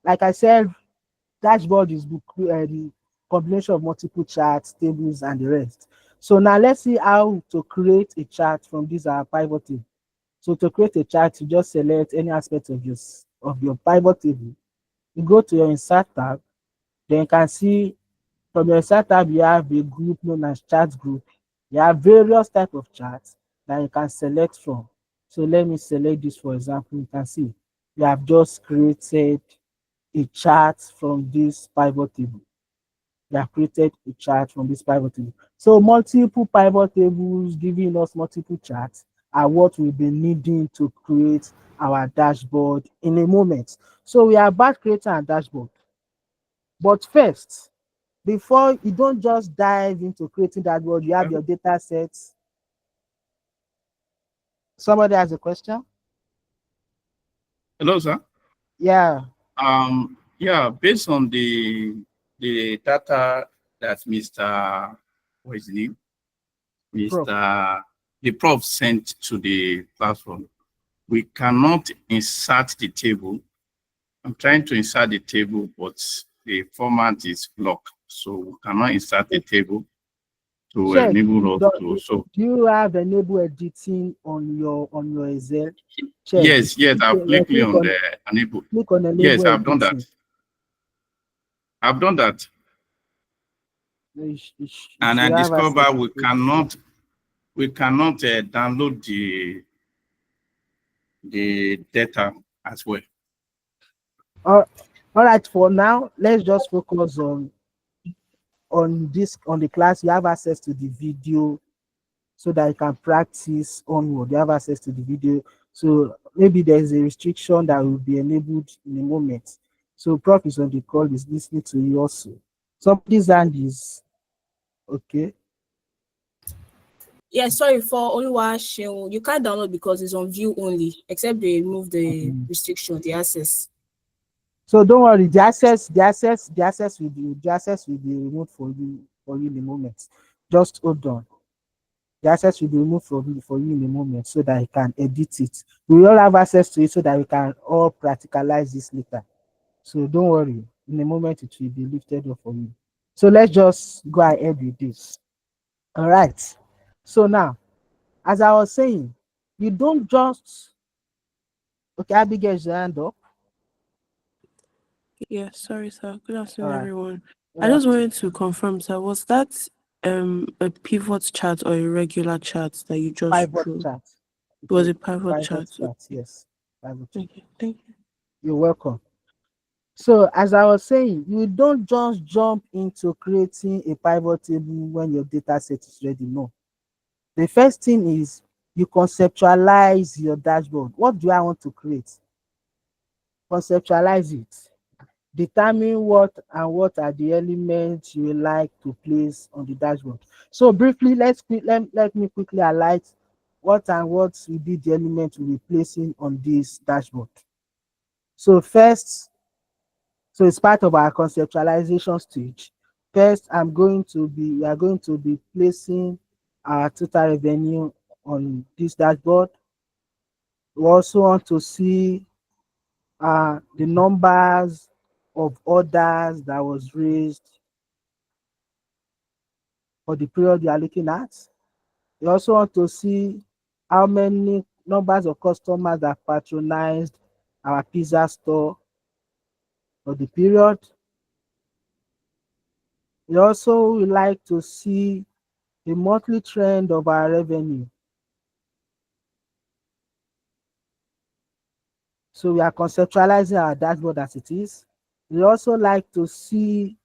like I said, dashboard is the combination of multiple charts, tables, and the rest. So now let's see how to create a chart from these pivot table. So to create a chart, you just select any aspect of your pivot table. You go to your insert tab, then you can see from your insert tab you have a group known as chart group. You have various type of charts that you can select from. So let me select this, for example. You can see we have just created a chart from this pivot table. We have created a chart from this pivot table. So multiple pivot tables giving us multiple charts are what we've been needing to create our dashboard in a moment. So we are about creating a dashboard. But first, before you don't just dive into creating dashboard, you have your data sets. Somebody has a question? Hello, sir. Yeah. Yeah, based on the data that Mr. What is his name? Prof. The prof sent to the platform, we cannot insert the table. I'm trying to insert the table, but the format is blocked, so we cannot insert the table to Check. enable us to. So Do you have enable editing on your Excel? Check. yes, I've clicked on the enable. Click on enable Yes, I've editing. done that. I've done that. And I discovered we cannot download the data as well. All right, for now, let's just focus on on the class, you have access to the video so that you can practice onward. You have access to the video. So maybe there's a restriction that will be enabled in a moment. So Prof is on the call, is listening to you also. Somebody's hand is okay. Yeah, sorry for Oluwaseun. You can't download because it's on view only, except they remove the restriction, the access. So don't worry, the access will be removed for you in a moment. Just hold on. The access will be removed for you in a moment so that you can edit it. We will all have access to it so that we can all practicalize this later. So don't worry, in a moment it will be lifted up for you. So let's just go ahead with this. All right. So now, as I was saying, you don't just Abigail, your hand up. Yeah, sorry, sir. Good afternoon, All right. everyone. Good I just afternoon. wanted to confirm, sir, was that a pivot chart or a regular chart that you just Pivot drew? chart. It was a pivot chart. Yes. Pivot chart. Okay, thank you. You're welcome. So as I was saying, you don't just jump into creating a pivot table when your data set is ready. No. The first thing is you conceptualize your dashboard. What do I want to create? Conceptualize it. Determine what are the elements you would like to place on the dashboard. So briefly, let me quickly highlight what will be the elements we'll be placing on this dashboard. So first, so it's part of our conceptualization stage. First, we are going to be placing our total revenue on this dashboard. We also want to see the numbers of orders that was raised for the period you are looking at. We also want to see how many numbers of customers that patronized our pizza store for the period. We also would like to see the monthly trend of our revenue. So we are conceptualizing our dashboard as it is. We also like to see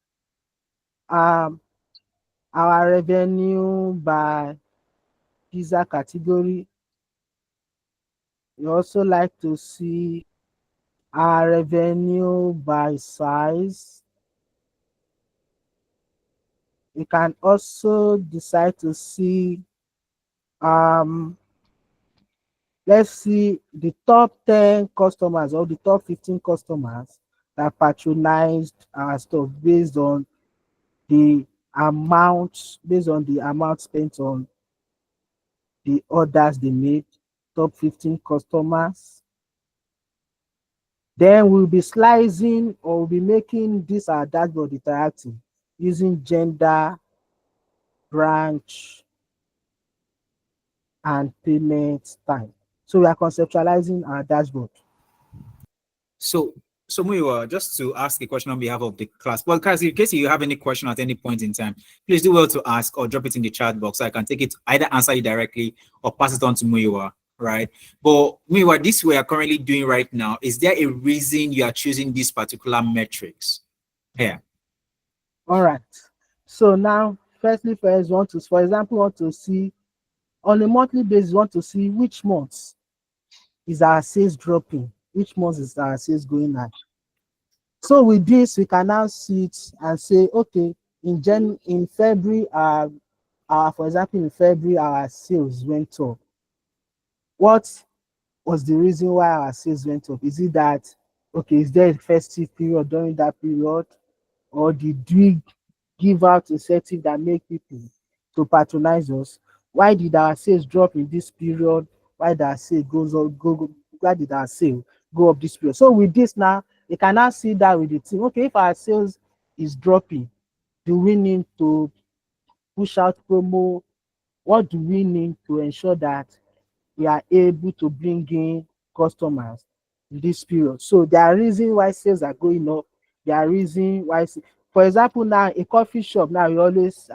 our revenue by pizza category. We also like to see our revenue by size. We can also decide to see let's see the top 10 customers or the top 15 customers that patronized our store based on the amount spent on the orders they made, top 15 customers. Then we'll be slicing or we'll be making this our dashboard interactive using gender, branch, and payment time. So we are conceptualizing our dashboard. So Muiwa, just to ask a question on behalf of the class. Well, guys, in case you have any question at any point in time, please do well to ask or drop it in the chat box so I can take it, either answer it directly or pass it on to Muiwa, right? But Muiwa, this we are currently doing right now, is there a reason you are choosing these particular metrics here? All right. So now, first, want to, for example, want to see on a monthly basis, want to see which months is our sales dropping, which months is our sales going up. So with this, we can now see it and say, okay, in February, for example, in February, our sales went up. What was the reason why our sales went up? Is it that, okay, is there a festive period during that period? Or did we give out incentive that make people to patronize us? Why did our sales drop in this period? Why did our sale why did our sale go up this period? So with this now, you can now see that with the team. Okay, if our sales is dropping, do we need to push out promo? What do we need to ensure that we are able to bring in customers in this period? So there are reasons why sales are going up. There are reasons why, for example, now a coffee shop, now you always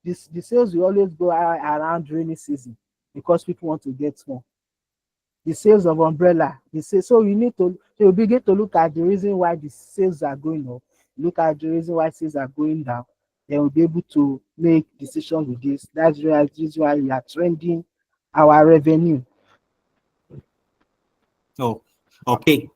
the sales will always go around rainy season because people want to get more. The sales of umbrella, so you begin to look at the reason why the sales are going up, look at the reason why sales are going down, then we'll be able to make decisions with this. That's why we are trending our revenue. Oh, okay.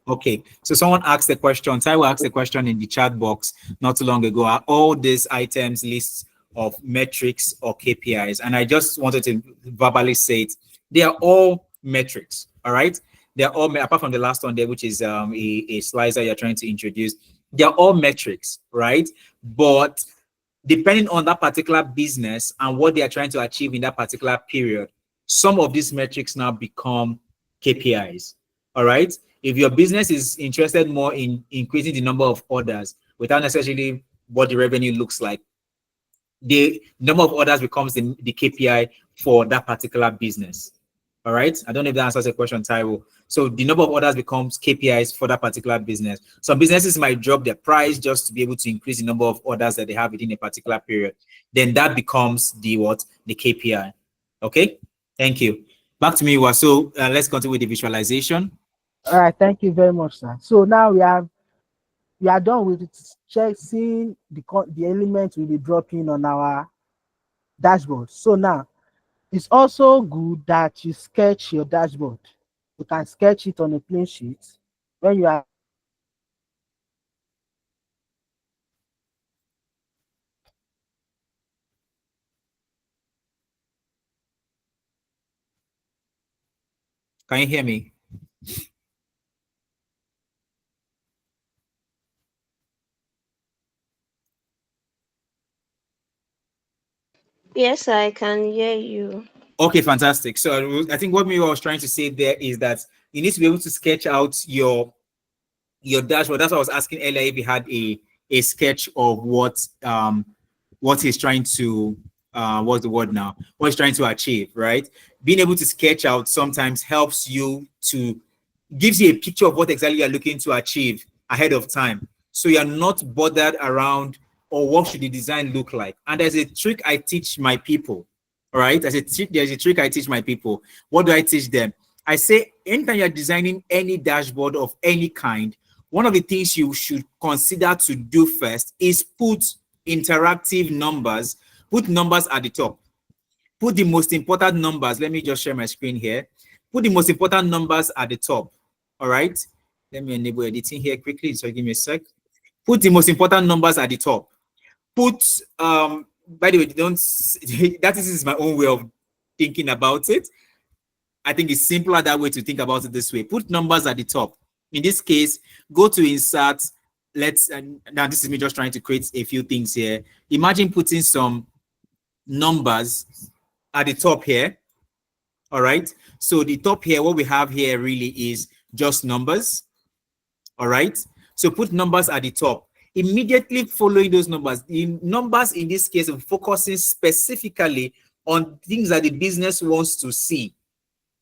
So someone asked the question. Taiwo asked the question in the chat box not too long ago. Are all these items lists of metrics or KPIs? And I just wanted to verbally say it. They are all metrics. All right. They're all, apart from the last one there, which is a slicer you're trying to introduce. They're all metrics, right? But depending on that particular business and what they are trying to achieve in that particular period, some of these metrics now become KPIs. All right. If your business is interested more in increasing the number of orders without necessarily what the revenue looks like, the number of orders becomes the KPI for that particular business. All right. I don't know if that answers the question, Taiwo. So the number of orders becomes KPIs for that particular business. Some businesses might drop their price just to be able to increase the number of orders that they have within a particular period. Then that becomes the KPI. Okay. Thank you. Back to me, Iwa. So let's continue with the visualization. All right, thank you very much, sir. So now we are done with seeing the elements we'll be dropping on our dashboard. So now it's also good that you sketch your dashboard. You can sketch it on a plain sheet when you are. Can you hear me? Yes, I can hear you. Okay, fantastic. So I think what I was trying to say there is that you need to be able to sketch out your dashboard. That's what I was asking earlier, if you had a sketch of what he's trying to what's the word now? What he's trying to achieve, right? Being able to sketch out sometimes helps you to gives you a picture of what exactly you're looking to achieve ahead of time. So you're not bothered around, or what should the design look like? And there's a trick I teach my people. All right, there's a trick I teach my people. What do I teach them? I say, anytime you're designing any dashboard of any kind, one of the things you should consider to do first is put interactive numbers, put numbers at the top. Put the most important numbers. Let me just share my screen here. Put the most important numbers at the top. All right. Let me enable editing here quickly. So give me a sec. Put the most important numbers at the top. Put, by the way, that is my own way of thinking about it. I think it's simpler that way to think about it this way. Put numbers at the top. In this case, go to insert. Now this is me just trying to create a few things here. Imagine putting some numbers at the top here. All right. So the top here, what we have here really is just numbers. All right. So put numbers at the top. Immediately following those numbers, the numbers in this case are focusing specifically on things that the business wants to see.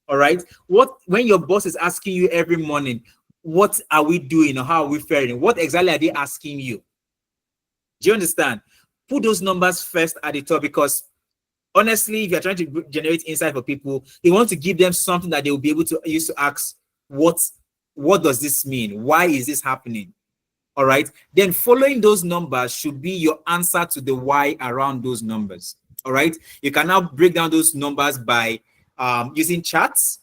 All right. When your boss is asking you every morning, what are we doing or how are we faring? What exactly are they asking you? Do you understand? Put those numbers first at the top, because honestly, if you're trying to generate insight for people, you want to give them something that they will be able to use to ask, what does this mean? Why is this happening? All right. Then following those numbers should be your answer to the why around those numbers. All right. You can now break down those numbers by using charts.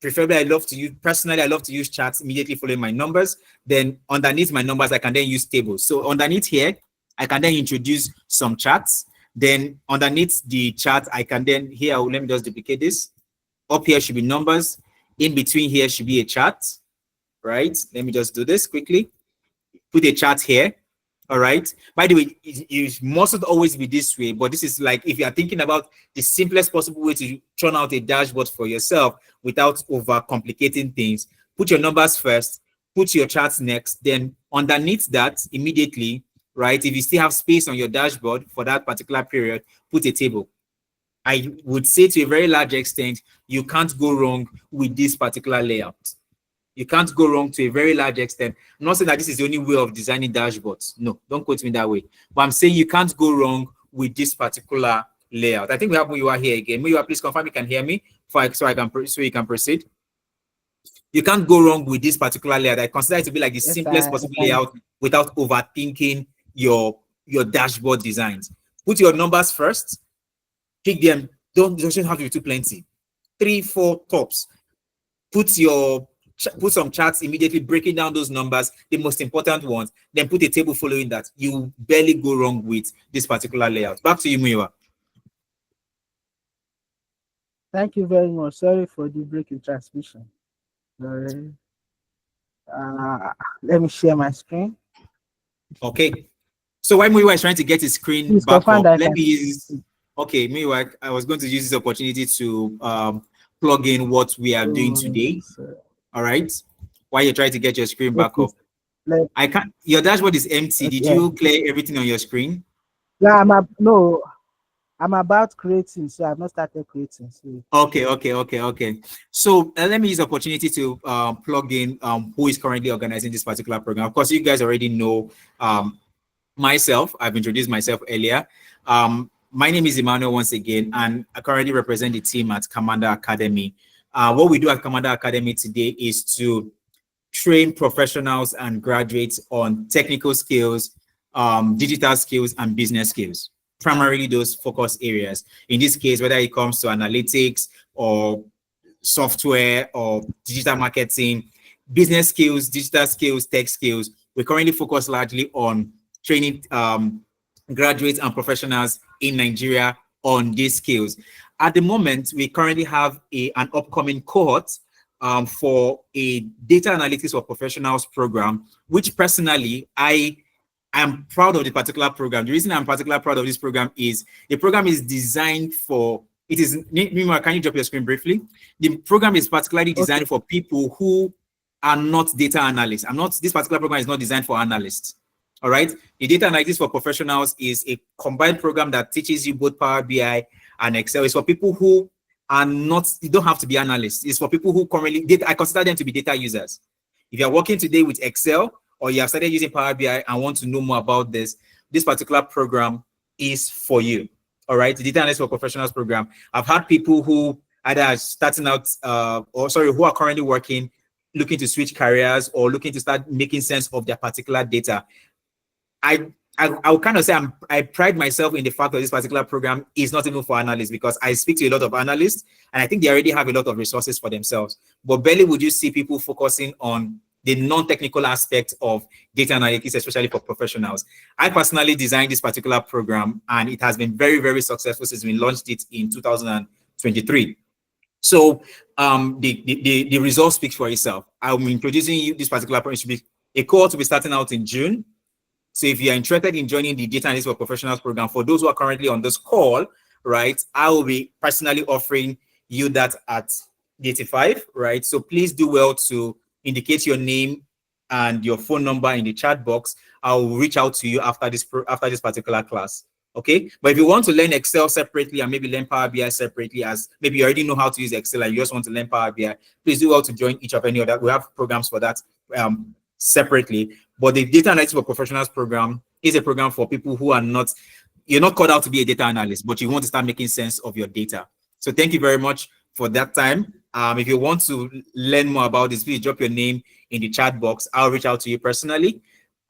Preferably, I love to use charts immediately following my numbers. Then underneath my numbers, I can then use tables. So underneath here, I can then introduce some charts. Then underneath the chart, I can then here, let me just duplicate this. Up here should be numbers. In between here should be a chart, right? Let me just do this quickly. Put a chart here. All right. By the way, it mustn't always be this way, but this is like, if you are thinking about the simplest possible way to turn out a dashboard for yourself without overcomplicating things, put your numbers first, put your charts next, then underneath that immediately, right? If you still have space on your dashboard for that particular period, put a table. I would say to a very large extent, you can't go wrong with this particular layout. You can't go wrong to a very large extent. I'm not saying that this is the only way of designing dashboards. No, don't quote me that way. But I'm saying you can't go wrong with this particular layout. I think we have Muyiwa here again. Muyiwa, please confirm you can hear me so you can proceed. You can't go wrong with this particular layout. I consider it to be like the simplest possible layout without overthinking your dashboard designs. Put your numbers first. Pick them. Doesn't have to be too plenty. 3, 4 tops. Put some charts immediately breaking down those numbers, the most important ones. Then put a table following that. You barely go wrong with this particular layout. Back to you, Muiwa. Thank you very much. Sorry for the break in transmission. Let me share my screen. Okay. So while Muiwa is trying to get his screen Please back confirm up, that let me use. Okay, Muiwa, I was going to use this opportunity to plug in what we are doing today. All right. While you're trying to get your screen back up. I can't. Your dashboard is empty. Did you clear everything on your screen? Yeah, I'm about creating, so I've not started creating. So. Okay. So let me use the opportunity to plug in who is currently organizing this particular program. Of course, you guys already know myself. I've introduced myself earlier. My name is Emmanuel once again, and I currently represent the team at CAMANDA Academy. What we do at CAMANDA Academy today is to train professionals and graduates on technical skills, digital skills, and business skills. Primarily those focus areas. In this case, whether it comes to analytics or software or digital marketing, business skills, digital skills, tech skills, we currently focus largely on training graduates and professionals in Nigeria on these skills. At the moment, we currently have an upcoming cohort for a data analytics for professionals program, which personally I am proud of the particular program. The reason I'm particularly proud of this program is the program is designed for, it is, Mima, can you drop your screen briefly? The program is particularly designed for people who are not data analysts. This particular program is not designed for analysts. All right. The data analytics for professionals is a combined program that teaches you both Power BI and Excel. It's for people who are not, you don't have to be analysts. It's for people who currently, I consider them to be data users. If you're working today with Excel, or you have started using Power BI and want to know more about this particular program is for you. All right, the Data Analytics for Professionals program. I've had people who either are starting out, who are currently working, looking to switch careers or looking to start making sense of their particular data. I would kind of say I pride myself in the fact that this particular program is not even for analysts, because I speak to a lot of analysts and I think they already have a lot of resources for themselves. But barely would you see people focusing on the non-technical aspect of data analytics, especially for professionals. I personally designed this particular program and it has been very, very successful since we launched it in 2023. So the results speak for itself. I'm introducing you this particular program. It should be a cohort to be starting out in June. So if you're interested in joining the Data Analytics for Professionals program, for those who are currently on this call, right, I will be personally offering you that at 85, right? So please do well to indicate your name and your phone number in the chat box. I'll reach out to you after this particular class. Okay, but if you want to learn Excel separately and maybe learn Power BI separately, as maybe you already know how to use Excel and you just want to learn Power BI, please do well to join each of any of that. We have programs for that separately. But the Data Analytics for Professionals program is a program for people who are not, you're not called out to be a data analyst, but you want to start making sense of your data. So thank you very much for that time. If you want to learn more about this, please drop your name in the chat box. I'll reach out to you personally,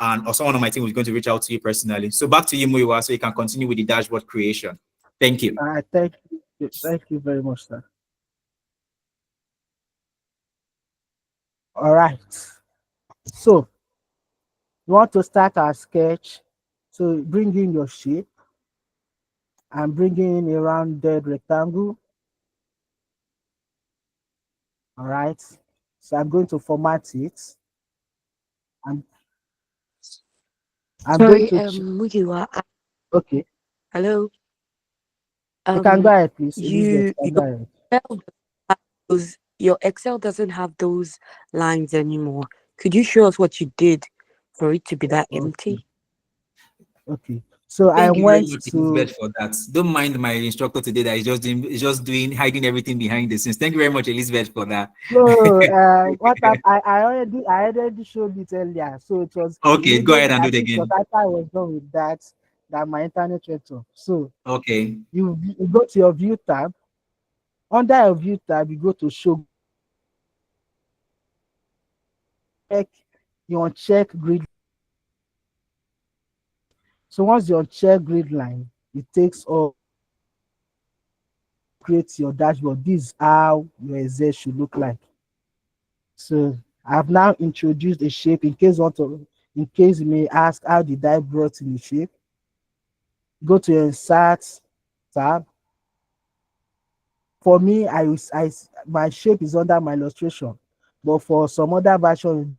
and or someone on my team is going to reach out to you personally. So back to you, Muiwa, so you can continue with the dashboard creation. Thank you. Thank you very much, sir. All right. So you want to start our sketch. So bring in your shape and bring in a rounded rectangle. All right. So I'm going to format it. I'm Sorry, going to Mugiwa. okay. Hello. You can go ahead, please. You Elizabeth, go ahead. your Excel doesn't have those lines anymore. Could you show us what you did for it to be that empty? Okay. So Thank I you very went much, to Elizabeth, for that. Don't mind my instructor today that is just doing hiding everything behind the scenes. Thank you very much, Elizabeth, for that. so I already showed it earlier. So it was Okay, go ahead and do it because again. after I was done with that my internet went off. So Okay. you go to your view tab. Under your view tab, you go to show. You uncheck grid. So once you uncheck grid line, it takes all create your dashboard. This is how your Excel should look like. So I've now introduced a shape in case you may ask, how did I brought in the shape? Go to Insert tab. For me, my shape is under my illustration, but for some other version,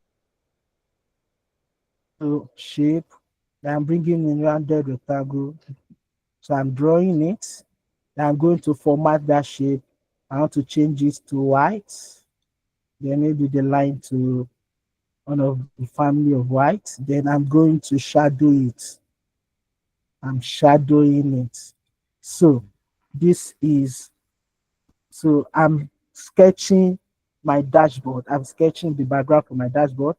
to shape, I'm bringing in rounded rectangle. So I'm drawing it. I'm going to format that shape. I want to change it to white. Then maybe the line to one of the family of white. Then I'm going to shadow it. I'm shadowing it. So I'm sketching my dashboard. I'm sketching the background for my dashboard.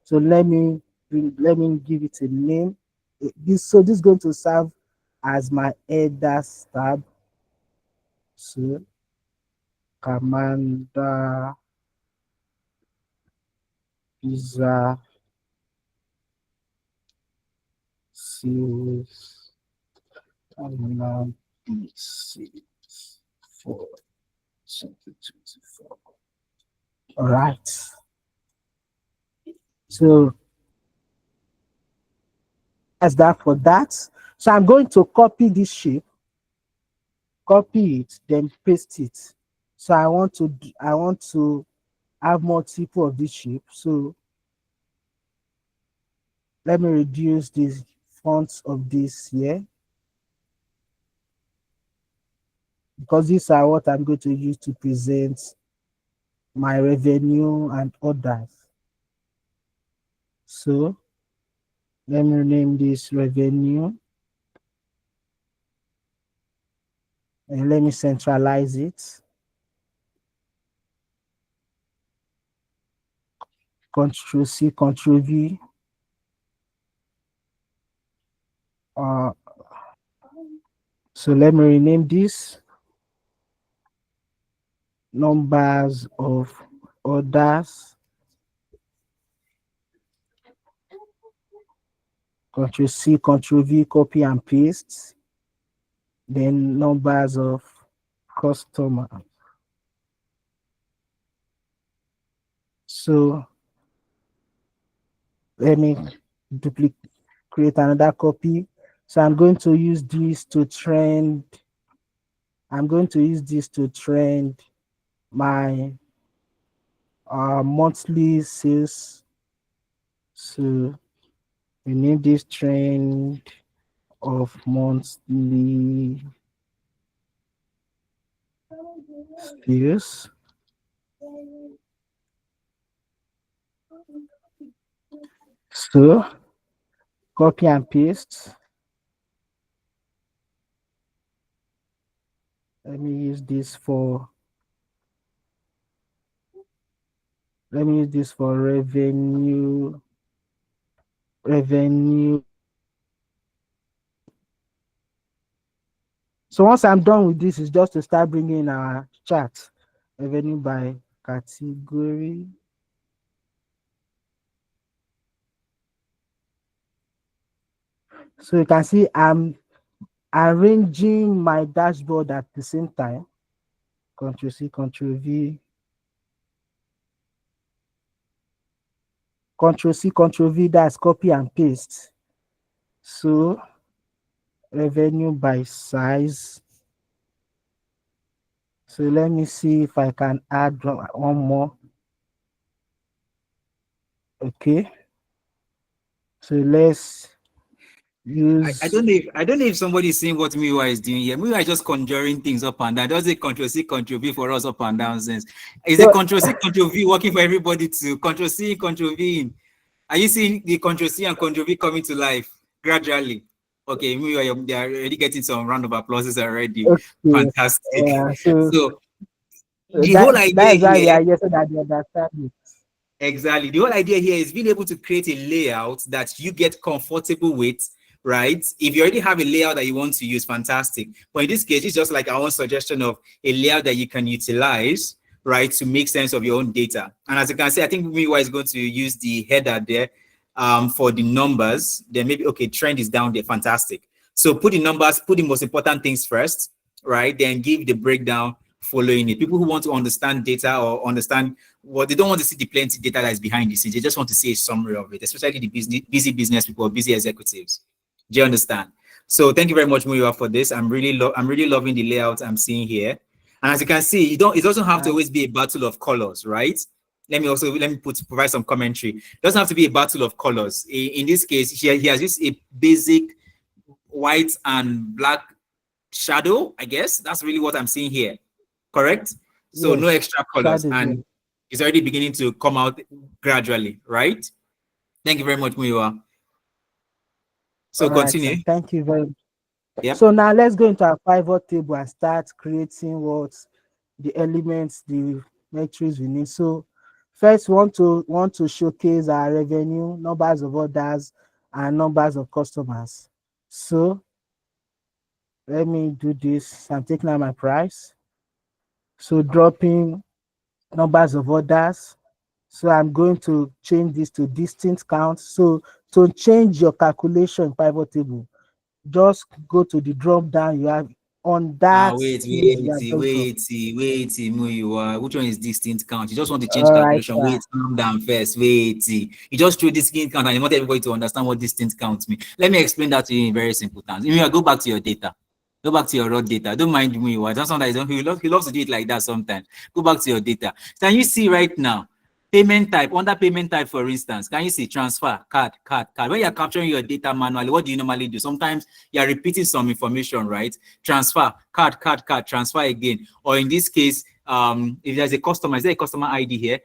So let me give it a name. This is going to serve as my header tab. So CAMANDA Pizza series terminal BC for 2024. All right. So as that for that. So I'm going to copy this shape, copy it, then paste it. So I want to have multiple of this shape. So let me reduce the fonts of this here, because these are what I'm going to use to present my revenue and others. So let me rename this revenue and let me centralize it. Control C, Control V. So let me rename this numbers of orders. Control C, Control V, copy and paste. Then numbers of customers. So let me create another copy. So I'm going to use this to trend. I'm going to use this to trend my monthly sales. So we name this trend of monthly sales. So copy and paste. Let me use this for revenue. So once I'm done with this, it's just to start bringing our chart, revenue by category. So you can see I'm arranging my dashboard at the same time. Control C, Control V. Control C, Control V, that's copy and paste. So revenue by size. So let me see if I can add one more. Okay. So let's use. I don't know if somebody is seeing what Miwa is doing here. Miwa is just conjuring things up and down. Does it Control C, Control V for us up and down sense? Is it Control C, Control V working for everybody to Control C, Control V in? Are you seeing the Control C and Control V coming to life gradually? Okay, Miwa, they are already getting some round of applauses already. Okay. Fantastic. Yeah, so the whole idea that is why here, we are here, so that they understand it. Exactly. The whole idea here is being able to create a layout that you get comfortable with, right? If you already have a layout that you want to use, fantastic. But in this case, it's just like our own suggestion of a layout that you can utilize, right, to make sense of your own data. And as you can see, I think Miwa is going to use the header there for the numbers. Then maybe, okay, trend is down there, fantastic. So put the numbers, put the most important things first, right? Then give the breakdown following it. People who want to understand data or understand what they don't want to see the plenty data that is behind the scenes. They just want to see a summary of it, especially the busy business people, busy executives. Do you understand? So thank you very much, Muyiwa, for this. I'm really loving the layout I'm seeing here. And as you can see, it doesn't have to always be a battle of colors, right? Let me provide some commentary. It doesn't have to be a battle of colors. In this case, he has used a basic white and black shadow, I guess. That's really what I'm seeing here. Correct? So Yes, no extra colors. shadow, And yes. it's already beginning to come out gradually, right? Thank you very much, Muyiwa. So All right, sir. continue. Thank you very much. Yep. So now let's go into our pivot table and start creating what the elements, the metrics we need. So first, we want to showcase our revenue, numbers of orders, and numbers of customers. So let me do this. I'm taking out my price. So dropping numbers of orders. So I'm going to change this to distinct count. So to change your calculation pivot table, just go to the drop down you have on that Wait, field you have just dropped. Muyiwa. Which one is distinct count? You just want to change All right, calculation. sir. Wait, calm down first. Wait. You just threw distinct count and you want everybody to understand what distinct count means. Let me explain that to you in very simple terms. Muyiwa, go back to your data. Go back to your raw data. Don't mind Muyiwa. That's not that he loves to do it like that sometimes. Go back to your data. Can you see right now? Payment type, under payment type, for instance, can you see transfer, card? When you're capturing your data manually, what do you normally do? Sometimes you're repeating some information, right? Transfer, card, transfer again. Or in this case, if there's a customer, is there a customer ID here?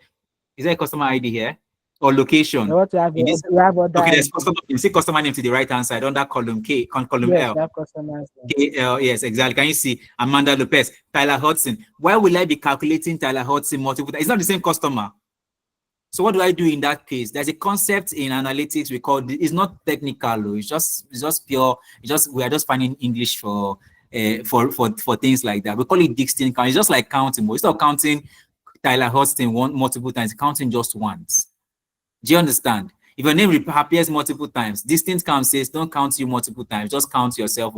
Is there a customer ID here? Or location? What you have, In this, you have other okay, there's ID. customer, you see customer name to the right hand side under column K, column Yes, L. you have customers. KL, yes, exactly. Can you see Amanda Lopez, Tyler Hudson? Why will I be calculating Tyler Hudson multiple times? It's not the same customer. So what do I do in that case? There's a concept in analytics we call it's not technical. It's just pure. We are just finding English for things like that. We call it distinct count. It's just like counting, but instead of counting Tyler Hudson multiple times, counting just once. Do you understand? If your name appears multiple times, distinct count says don't count you multiple times, just count yourself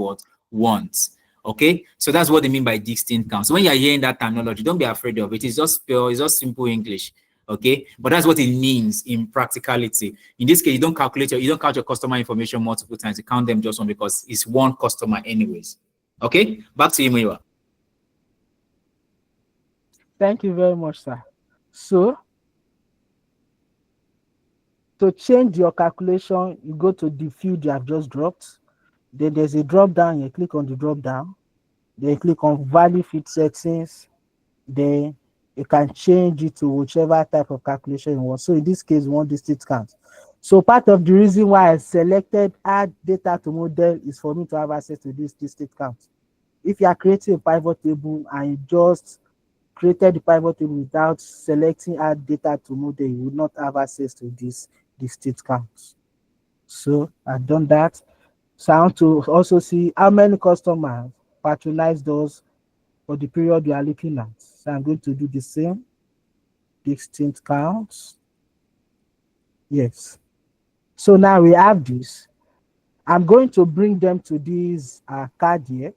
once. Okay, so that's what they mean by distinct count. So when you're hearing that terminology, don't be afraid of it. It's just pure, it's just simple English. Okay, but that's what it means in practicality. In this case, you don't count your customer information multiple times. You count them just one because it's one customer, anyways. Okay, back to you, Muyiwa. Thank you very much, sir. So to change your calculation, you go to the field you have just dropped. Then there's a drop down. You click on the drop down. Then you click on value fit settings. Then you can change it to whichever type of calculation you want. So in this case, we want distinct count. So part of the reason why I selected add data to model is for me to have access to this distinct count. If you are creating a pivot table and you just created the pivot table without selecting add data to model, you would not have access to this distinct count. So I've done that. So I want to also see how many customers patronize those for the period you are looking at. So I'm going to do the same, distinct counts. Yes. So now we have this. I'm going to bring them to this card here.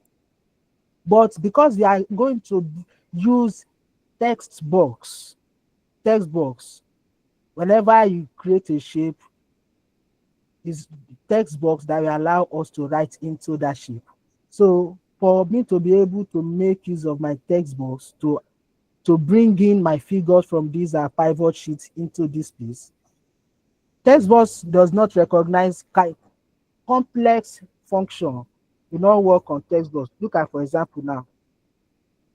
But because we are going to use text box, whenever you create a shape, is text box that will allow us to write into that shape. So for me to be able to make use of my text box to bring in my figures from these pivot sheets into this place, text box does not recognize complex function. Will not work on text box. Look at, for example, now.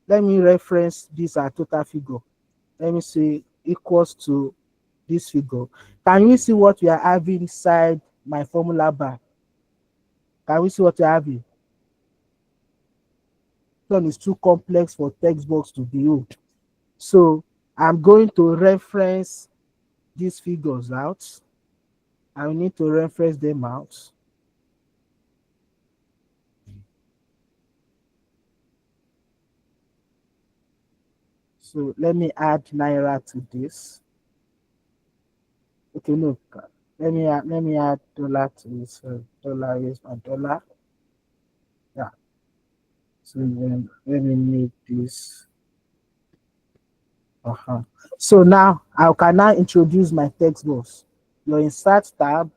Let me reference this total figure. Let me say equals to this figure. Can we see what we are having inside my formula bar? Can we see what we are having? One is too complex for text box to behold. So I'm going to reference these figures out. I need to reference them out. So let me add Naira to this. Okay, no, let me add dollar to this. Dollar is my dollar. So then let me make this. So now I can now introduce my text box. Your insert tab,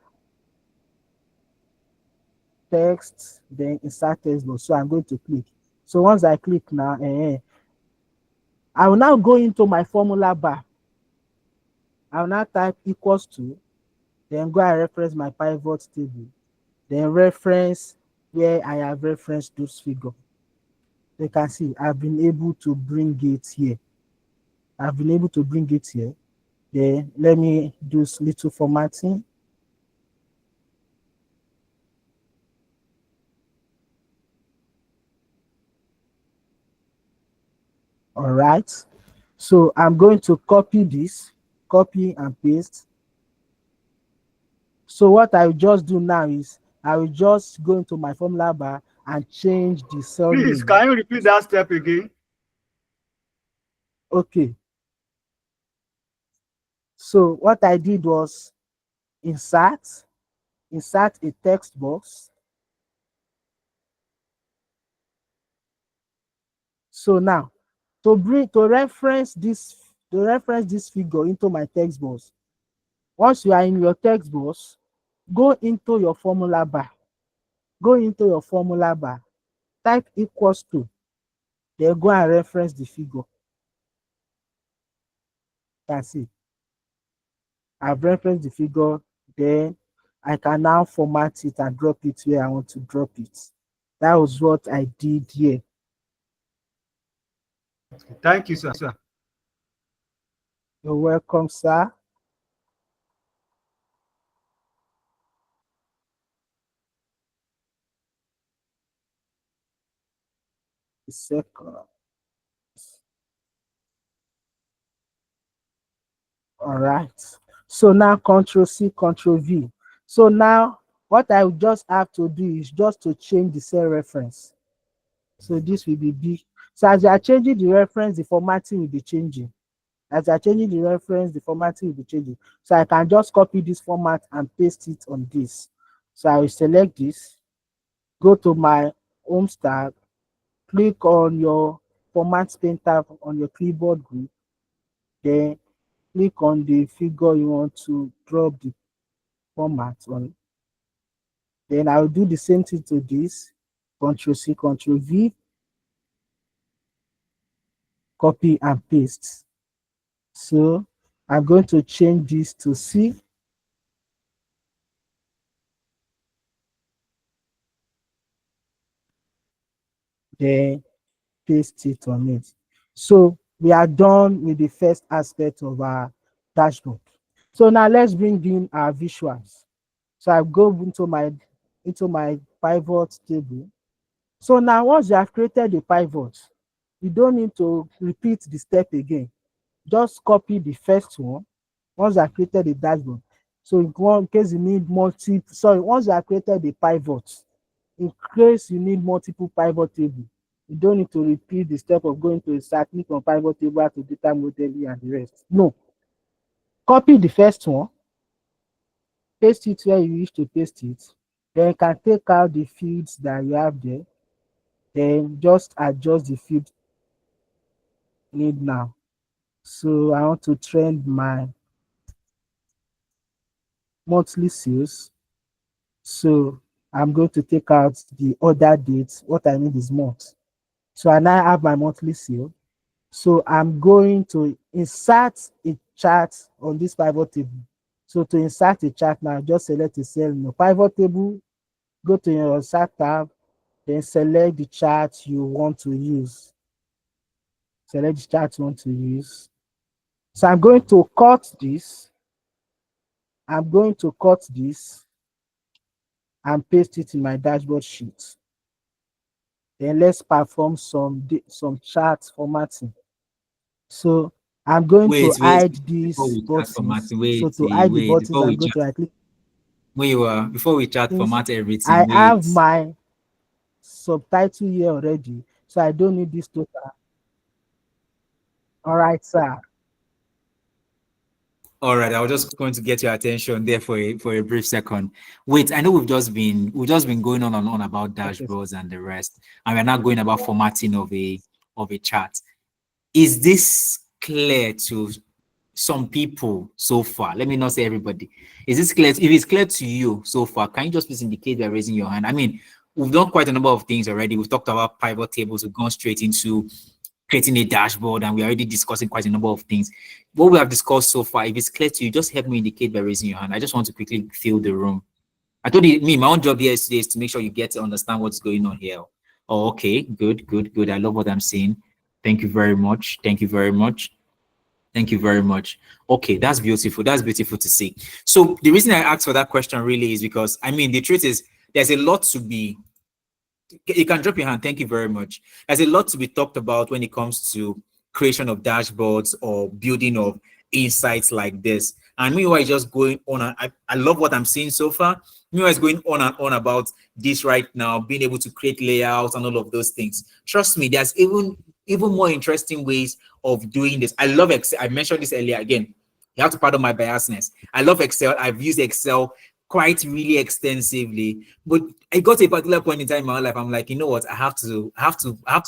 text, then insert text box. So I'm going to click. So once I click now, I will now go into my formula bar. I will now type equals to, then go and reference my pivot table, then reference where I have referenced those figures. You can see I've been able to bring it here. I've been able to bring it here. Then let me do little formatting. All right. So I'm going to copy this, copy and paste. So what I will just do now is I will just go into my formula bar and change the cell Please, name. can you repeat that step again? Okay. So what I did was insert a text box. So now to reference this figure into my text box. Once you are in your text box, go into your formula bar. Go into your formula bar, type equals to, then go and reference the figure. That's it. I've referenced the figure, then I can now format it and drop it where I want to drop it. That was what I did here. Thank you, sir. You're welcome, sir. A second. All right. So now Control C, Control V. So now what I would just have to do is just to change the cell reference. So this will be B. So as you are changing the reference, the formatting will be changing. As you are changing the reference, the formatting will be changing. So I can just copy this format and paste it on this. So I will select this, go to my Home tab, click on your Format pane tab on your keyboard group, then click on the figure you want to drop the format on. Then I will do the same thing to this. Control C, Control V, copy and paste. So I'm going to change this to C. Then paste it on it. So we are done with the first aspect of our dashboard. So now let's bring in our visuals. So I go into my pivot table. So now once you have created the pivot, you don't need to repeat the step again. Just copy the first one. Once you have created the dashboard. So in case you need once you have created the pivot, in case you need multiple pivot table, you don't need to repeat the step of going to a site, click on pivot table to data modeling and the rest. No. Copy the first one, paste it where you wish to paste it. Then you can take out the fields that you have there. Then just adjust the field need now. So I want to trend my monthly sales. So I'm going to take out the order dates. What I need is month. So I now have my monthly sale. So I'm going to insert a chart on this pivot table. So to insert a chart now, just select a cell in your pivot table, go to your insert tab, then select the chart you want to use. Select the chart you want to use. So I'm going to cut this. I'm going to cut this and paste it in my dashboard sheet. Then let's perform some chart formatting. So I'm going to hide these buttons. So to hide the buttons, I'm going to right click. Before we chat format everything, I have my subtitle here already, so I don't need this total. All right, sir. All right, I was just going to get your attention there for a brief second. Wait, I know we've just been going on and on about dashboards and the rest, and we're now going about formatting of a chart. Is this clear to some people so far? Let me not say everybody. Is this clear? If it's clear to you so far, can you just please indicate by raising your hand? I mean, we've done quite a number of things already. We've talked about pivot tables. We've gone straight into creating a dashboard, and we're already discussing quite a number of things. What we have discussed so far, if it's clear to you, just help me indicate by raising your hand. I just want to quickly fill the room. I told you, my own job here today is to make sure you get to understand what's going on here. Oh, okay, good. I love what I'm seeing. Thank you very much. Thank you very much. Thank you very much. Okay, that's beautiful. That's beautiful to see. So the reason I asked for that question really is because, I mean, the truth is there's a lot to be, you can drop your hand. Thank you very much. There's a lot to be talked about when it comes to creation of dashboards or building of insights like this. And meanwhile, just going on, and I love what I'm seeing so far. Meanwhile, it's going on and on about this right now, being able to create layouts and all of those things. Trust me, there's even more interesting ways of doing this. I love Excel. I mentioned this earlier. Again, you have to pardon my biasness. I love Excel. I've used Excel quite really extensively, but I got to a particular point in time in my life. I'm like, you know what? I have to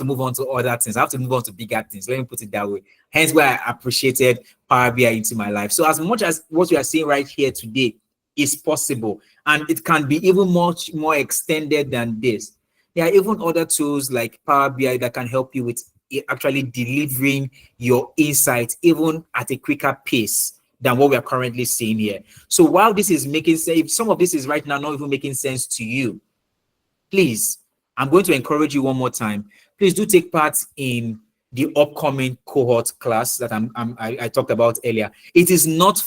move on to other things. I have to move on to bigger things. Let me put it that way. Hence why I appreciated Power BI into my life. So as much as what we are seeing right here today is possible, and it can be even much more extended than this. There are even other tools like Power BI that can help you with actually delivering your insights even at a quicker pace than what we are currently seeing here. So while this is making sense, if some of this is right now not even making sense to you, please, I'm going to encourage you one more time. Please do take part in the upcoming cohort class that I talked about earlier. It's not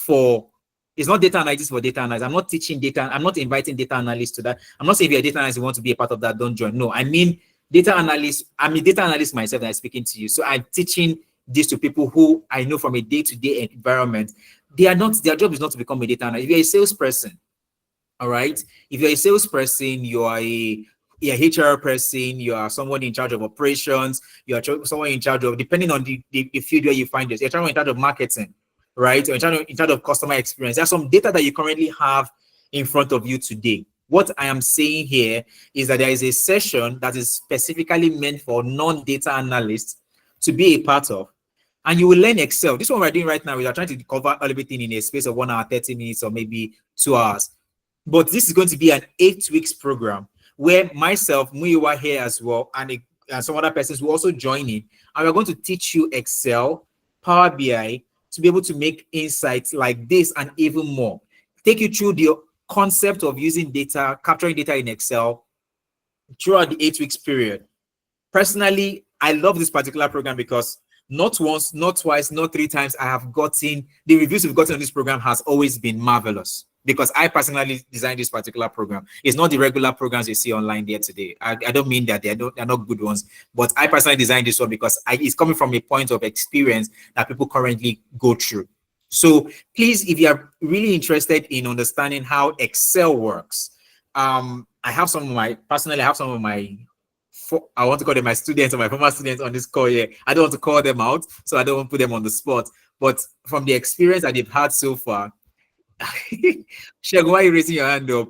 data analysis for data analysts. I'm not teaching data. I'm not inviting data analysts to that. I'm not saying if you're a data analyst, you want to be a part of that, don't join. No, I mean data analyst. I'm a data analyst myself that I'm speaking to you. So I'm teaching this to people who I know from a day-to-day environment. Their job is not to become a data analyst. If you're a salesperson, all right. If you're a salesperson, you are a HR person, you are someone in charge of operations, you are someone in charge of, depending on the field where you find this, you're someone in charge of marketing, right? Or in charge of customer experience. There's some data that you currently have in front of you today. What I am saying here is that there is a session that is specifically meant for non-data analysts to be a part of. And you will learn Excel. This one we're doing right now, we are trying to cover everything in a space of 1 hour, 30 minutes, or maybe 2 hours. But this is going to be an 8 weeks program where myself, Muyiwa here as well, and some other persons will also join in. And we're going to teach you Excel, Power BI, to be able to make insights like this and even more. Take you through the concept of using data, capturing data in Excel throughout the 8 weeks period. Personally, I love this particular program because not once, not twice, not 3 times I have gotten, the reviews we've gotten on this program has always been marvelous. Because I personally designed this particular program. It's not the regular programs you see online there today. I don't mean that they're not good ones, but I personally designed this one because it's coming from a point of experience that people currently go through. So please, if you are really interested in understanding how Excel works, I have some of my I want to call them my students or my former students on this call here. I don't want to call them out, so I don't want to put them on the spot. But from the experience that they've had so far, Shego, why are you raising your hand up?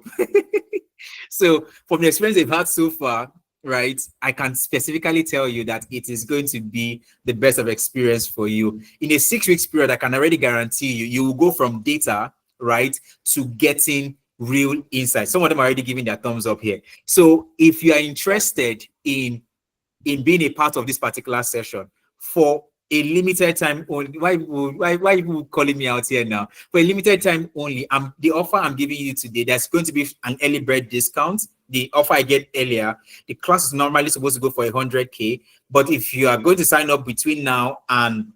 So from the experience they've had so far, right, I can specifically tell you that it is going to be the best of experience for you. In a 6 weeks period, I can already guarantee you will go from data, right, to getting real insights. Some of them are already giving their thumbs up here. So if you are interested in being a part of this particular session for a limited time only, why are you calling me out here now? For a limited time only, the offer I'm giving you today, there's going to be an early bird discount. The offer I get earlier, the class is normally supposed to go for 100K, but if you are going to sign up between now and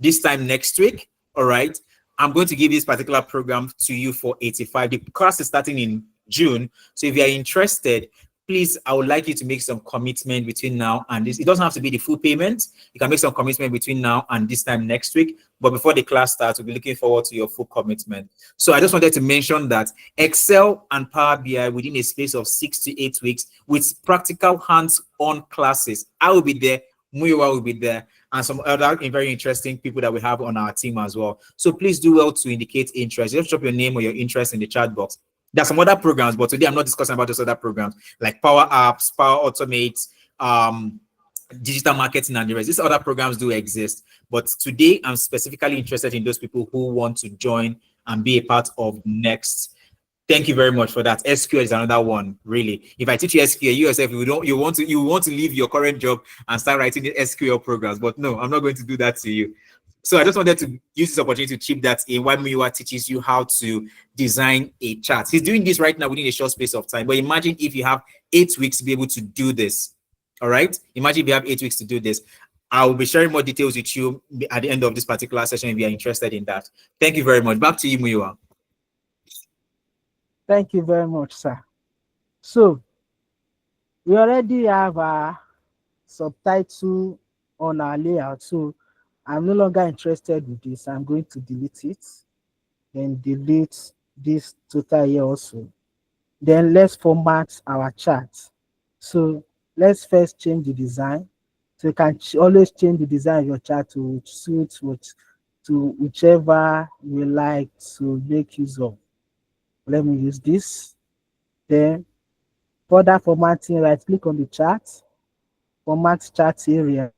this time next week, all right, I'm going to give this particular program to you for 85. The class is starting in June, so if you are interested, please, I would like you to make some commitment between now and this. It doesn't have to be the full payment. You can make some commitment between now and this time next week. But before the class starts, we'll be looking forward to your full commitment. So I just wanted to mention that Excel and Power BI within a space of 6 to 8 weeks with practical hands-on classes. I will be there. Muyiwa will be there. and some other very interesting people that we have on our team as well. So please do well to indicate interest. Just drop your name or your interest in the chat box. There's some other programs, but today I'm not discussing about those other programs like Power Apps, Power Automate, digital marketing, and the rest. These other programs do exist, but today I'm specifically interested in those people who want to join and be a part of Next. Thank you very much for that. SQL is another one, really. If I teach you SQL, you yourself, you want to leave your current job and start writing the SQL programs. But no, I'm not going to do that to you. So I just wanted to use this opportunity to chip that in while Muyiwa teaches you how to design a chart. He's doing this right now within a short space of time. But imagine if you have 8 weeks to be able to do this. All right. Imagine if you have 8 weeks to do this. I will be sharing more details with you at the end of this particular session if you are interested in that. Thank you very much. Back to you, Muyiwa. Thank you very much, sir. So we already have a subtitle on our layout. So I'm no longer interested with this. I'm going to delete it. Then delete this total here also. Then let's format our chart. So let's first change the design. So you can always change the design of your chart to suit to whichever you like to make use of. Let me use this. Then further formatting, right click on the chart, format chart area.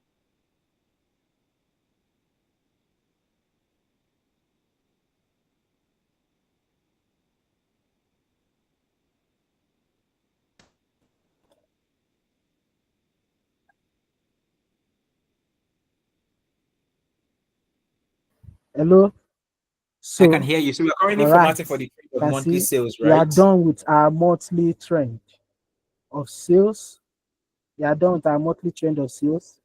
Hello. So I can hear you. So we're currently formatting for the trend of monthly sales, right? We are done with our monthly trend of sales. We are done with our monthly trend of sales.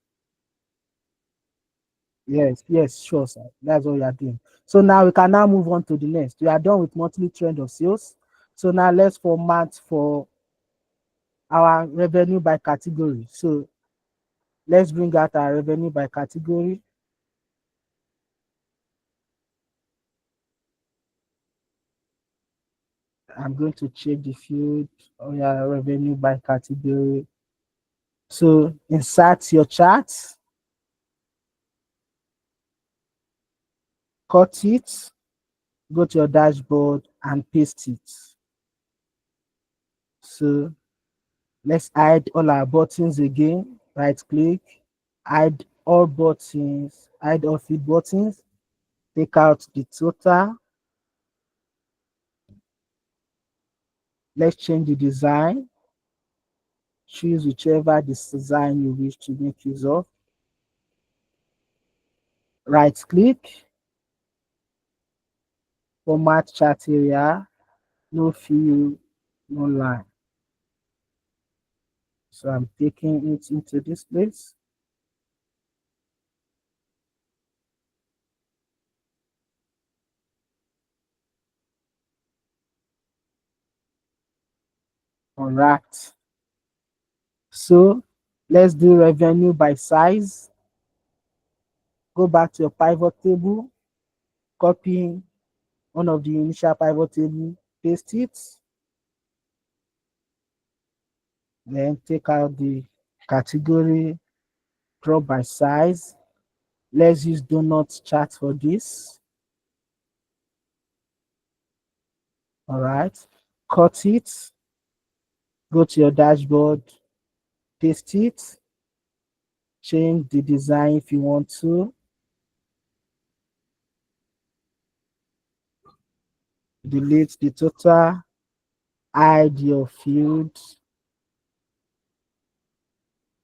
Yes, sure, sir. That's what we are doing. So now we can now move on to the next. We are done with monthly trend of sales. So now let's format for our revenue by category. So let's bring out our revenue by category. I'm going to check the field on your revenue by category. So insert your chart, cut it, go to your dashboard and paste it. So let's hide all our buttons again. Right click, hide all buttons, hide all field buttons, take out the total. Let's change the design. Choose whichever design you wish to make use of. Right click, format chart area, no field, no line. So I'm taking it into this place. All right. So let's do revenue by size. Go back to your pivot table, copy one of the initial pivot table, paste it. Then take out the category, drop by size. Let's use donut chart for this. All right. Cut it. Go to your dashboard, paste it. Change the design if you want to. Delete the total, hide your field,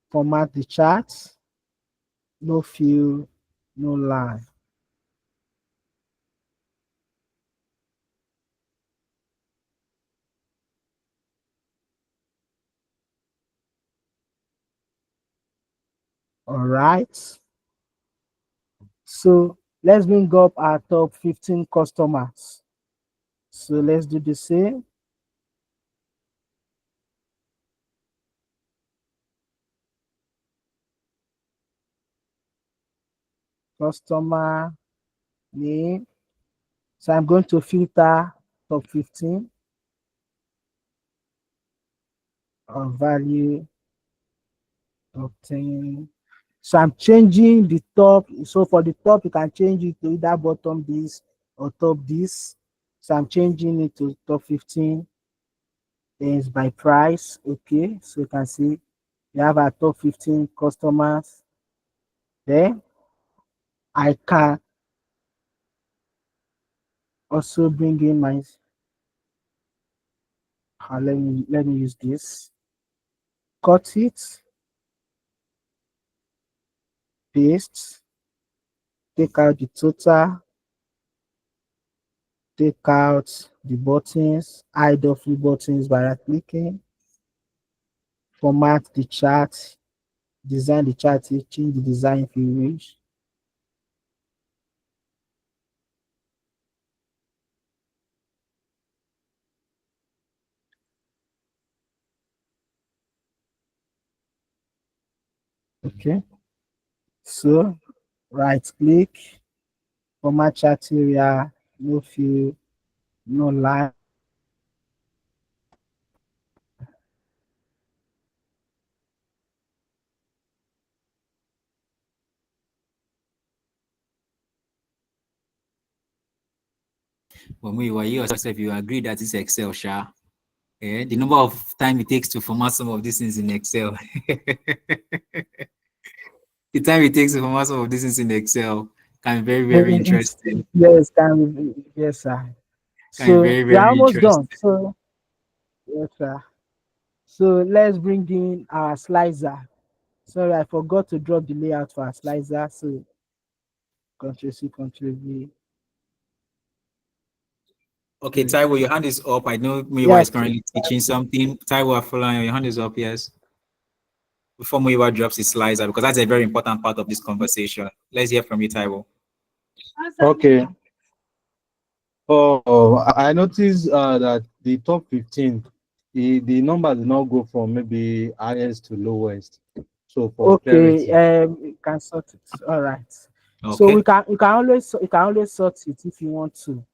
format the chart, no field, no line. All right. So let's bring up our top 15 customers. So let's do the same. Customer name. So I'm going to filter top 15 of value obtain So I'm changing the top. So for the top, you can change it to either bottom this or top this. So I'm changing it to top 15. Then it's by price. Okay. So you can see we have our top 15 customers. Then I can also bring in my, let me use this. Cut it, paste, take out the total, take out the buttons, hide off the buttons by right clicking, format the chart, design the chart, change the design if you wish. Okay, so right click, format chart area, no fill, no line. Well, Muyiwa, you yourself, you agree that it's Excel, Sha. The number of time it takes to format some of these things in Excel. The time it takes to format some of these things in Excel can be very, very interesting. Yes, yes, sir. Can be So very, we're very almost done. interesting. So yes, sir. So let's bring in our slicer. Sorry, I forgot to drop the layout for our slicer. So Control C, Control V. Okay, Taiwo, your hand is up. I know Muyiwa is Yes. currently teaching something. Taiwo, Afolayan, your hand is up, yes. Before Muyiwa drops his slicer, because that's a very important part of this conversation. Let's hear from you, Taiwo. Okay. Oh, I noticed that the top 15, the number did not go from maybe highest to lowest. So for clarity. You can sort it. All right. Okay. So you can always sort it if you want to.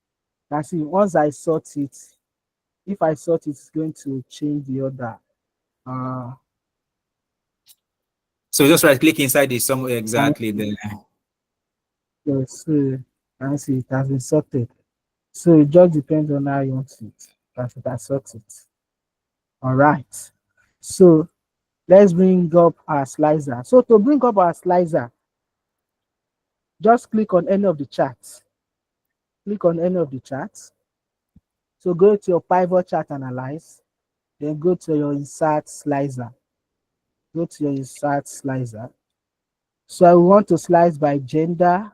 Now see, once I sort it, if I sort it, it's going to change the order. So just right click inside the somewhere exactly there. Yes, so I see it has been sorted. So it just depends on how you want it. That you can sort it. All right. So let's bring up our slicer. So to bring up our slicer, just click on any of the charts. Click on any of the charts. So go to your pivot chart analyze, then go to your insert slicer. Go to your insert slicer. So I want to slice by gender,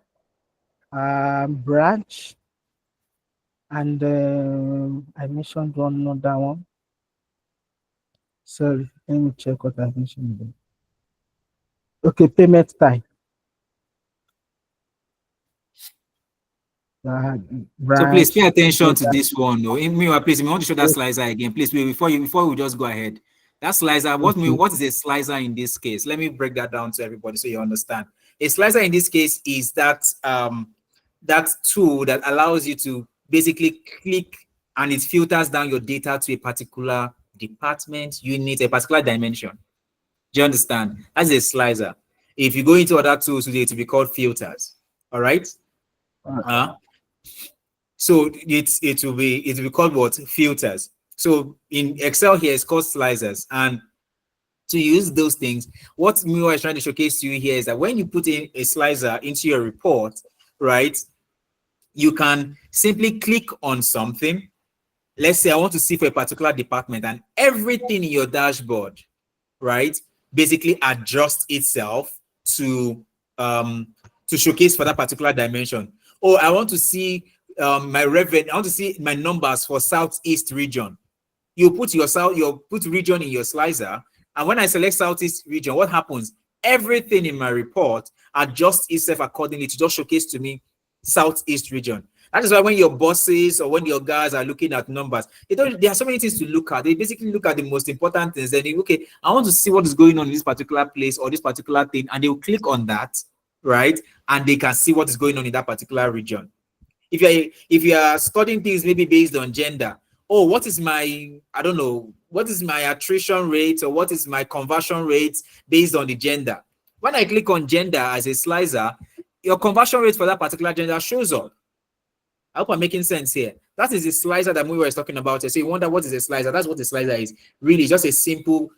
branch, and I mentioned one other one. Sorry, let me check what I mentioned again. Okay, payment type. So please pay attention to gender. this one. No, Meanwhile, please, if you want to show that slicer again, please before we just go ahead. That slicer, what is a slicer in this case? Let me break that down to everybody so you understand. A slicer in this case is that that tool that allows you to basically click and it filters down your data to a particular department, unit, a particular dimension. Do you understand? That's a slicer. If you go into other tools today, it will be called filters. All right. So it will be called what? Filters. So in Excel here, it's called slicers. And to use those things, what Mio is trying to showcase to you here is that when you put in a slicer into your report, right, you can simply click on something. Let's say I want to see for a particular department, and everything in your dashboard, right, basically adjusts itself to showcase for that particular dimension. Or I want to see my revenue. I want to see my numbers for Southeast region. You put region in your slicer, and when I select Southeast region, what happens? Everything in my report adjusts itself accordingly to just showcase to me Southeast region. That is why when your bosses or when your guys are looking at numbers, there are so many things to look at. They basically look at the most important things. Then okay, I want to see what is going on in this particular place or this particular thing, and they will click on that, right? And they can see what is going on in that particular region. If you are studying things maybe based on gender, what is my, I don't know, what is my attrition rate or what is my conversion rate based on the gender? When I click on gender as a slicer, your conversion rate for that particular gender shows up. I hope I'm making sense here. That is the slicer that we were talking about. So you wonder what is a slicer? That's what the slicer is. Really, just a simple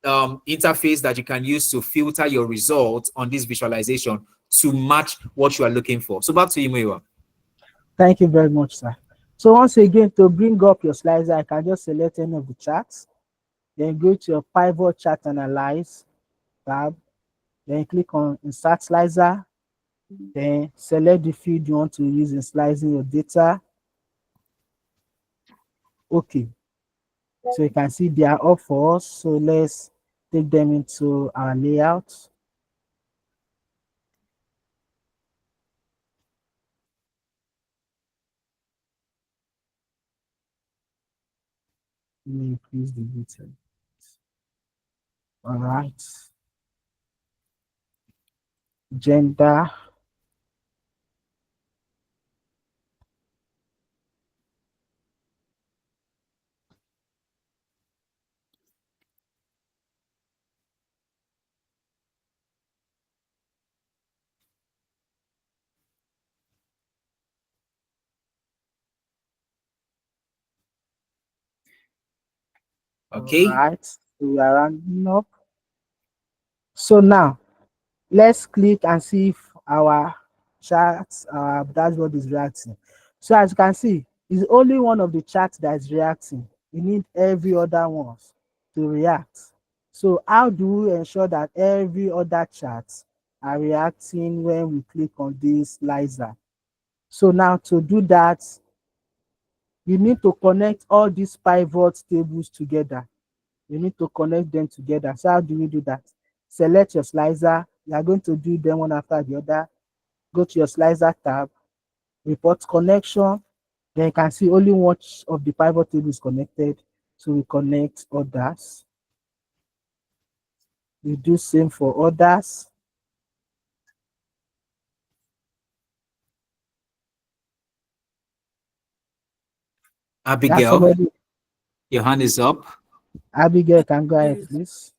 interface that you can use to filter your results on this visualization to match what you are looking for. So back to you, Muiwa. Thank you very much, sir. So once again, to bring up your slicer, I can just select any of the charts, then go to your pivot chart analyze tab, then click on insert slicer, then select the field you want to use in slicing your data. Okay, so you can see they are up for us. So let's take them into our layout. Let me increase the detail. All right. Gender. Okay. All right. So we are rounding up. So now let's click and see if our charts, our dashboard is reacting. So as you can see, it's only one of the charts that is reacting. You need every other one to react. So how do we ensure that every other chart are reacting when we click on this slicer? So now to do that, you need to connect all these pivot tables together. You need to connect them together. So how do we do that? Select your slicer. You are going to do them one after the other. Go to your slicer tab, report connection. Then you can see only one of the pivot table is connected. So we connect others. We do same for others. Abigail, your hand is up. Abigail, can go ahead, please.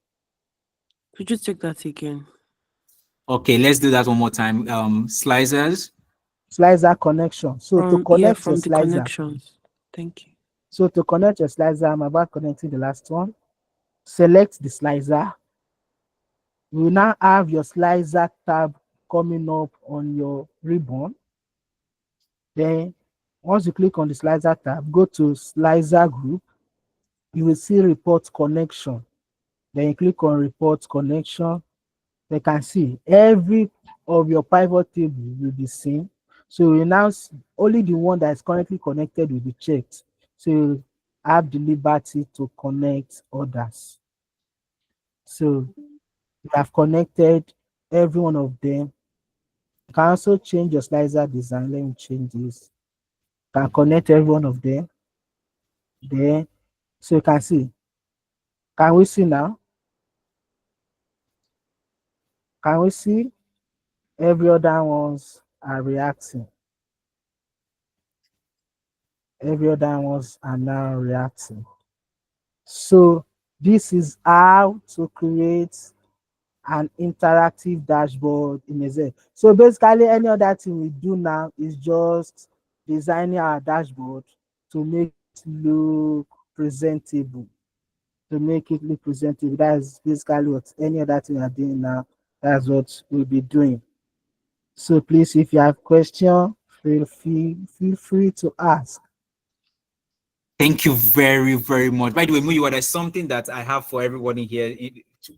Could you take that again? Okay, let's do that one more time. Slicers. Slicer connection. So to connect from your the slicer. connections. Thank you. So to connect your slicer, I'm about connecting the last one. Select the slicer. You will now have your slicer tab coming up on your ribbon. Then once you click on the slicer tab, go to slicer group. You will see report connection. Then you click on report connection. You can see every of your pivot table will be seen. So you now only the one that is currently connected will be checked. So you have the liberty to connect others. So you have connected every one of them. You can also change your slicer design. Let me change this. You can connect every one of them. Then, so you can see. Can we see now? Can we see? Every other ones are reacting. Every other ones are now reacting. So this is how to create an interactive dashboard in Excel. So basically, any other thing we do now is just designing our dashboard to make it look presentable. To make it look presentable. That's basically what any other thing we are doing now. That's what we'll be doing. So please, if you have questions, feel free to ask. Thank you very, very much. By the way, Muyiwa, there's something that I have for everyone in here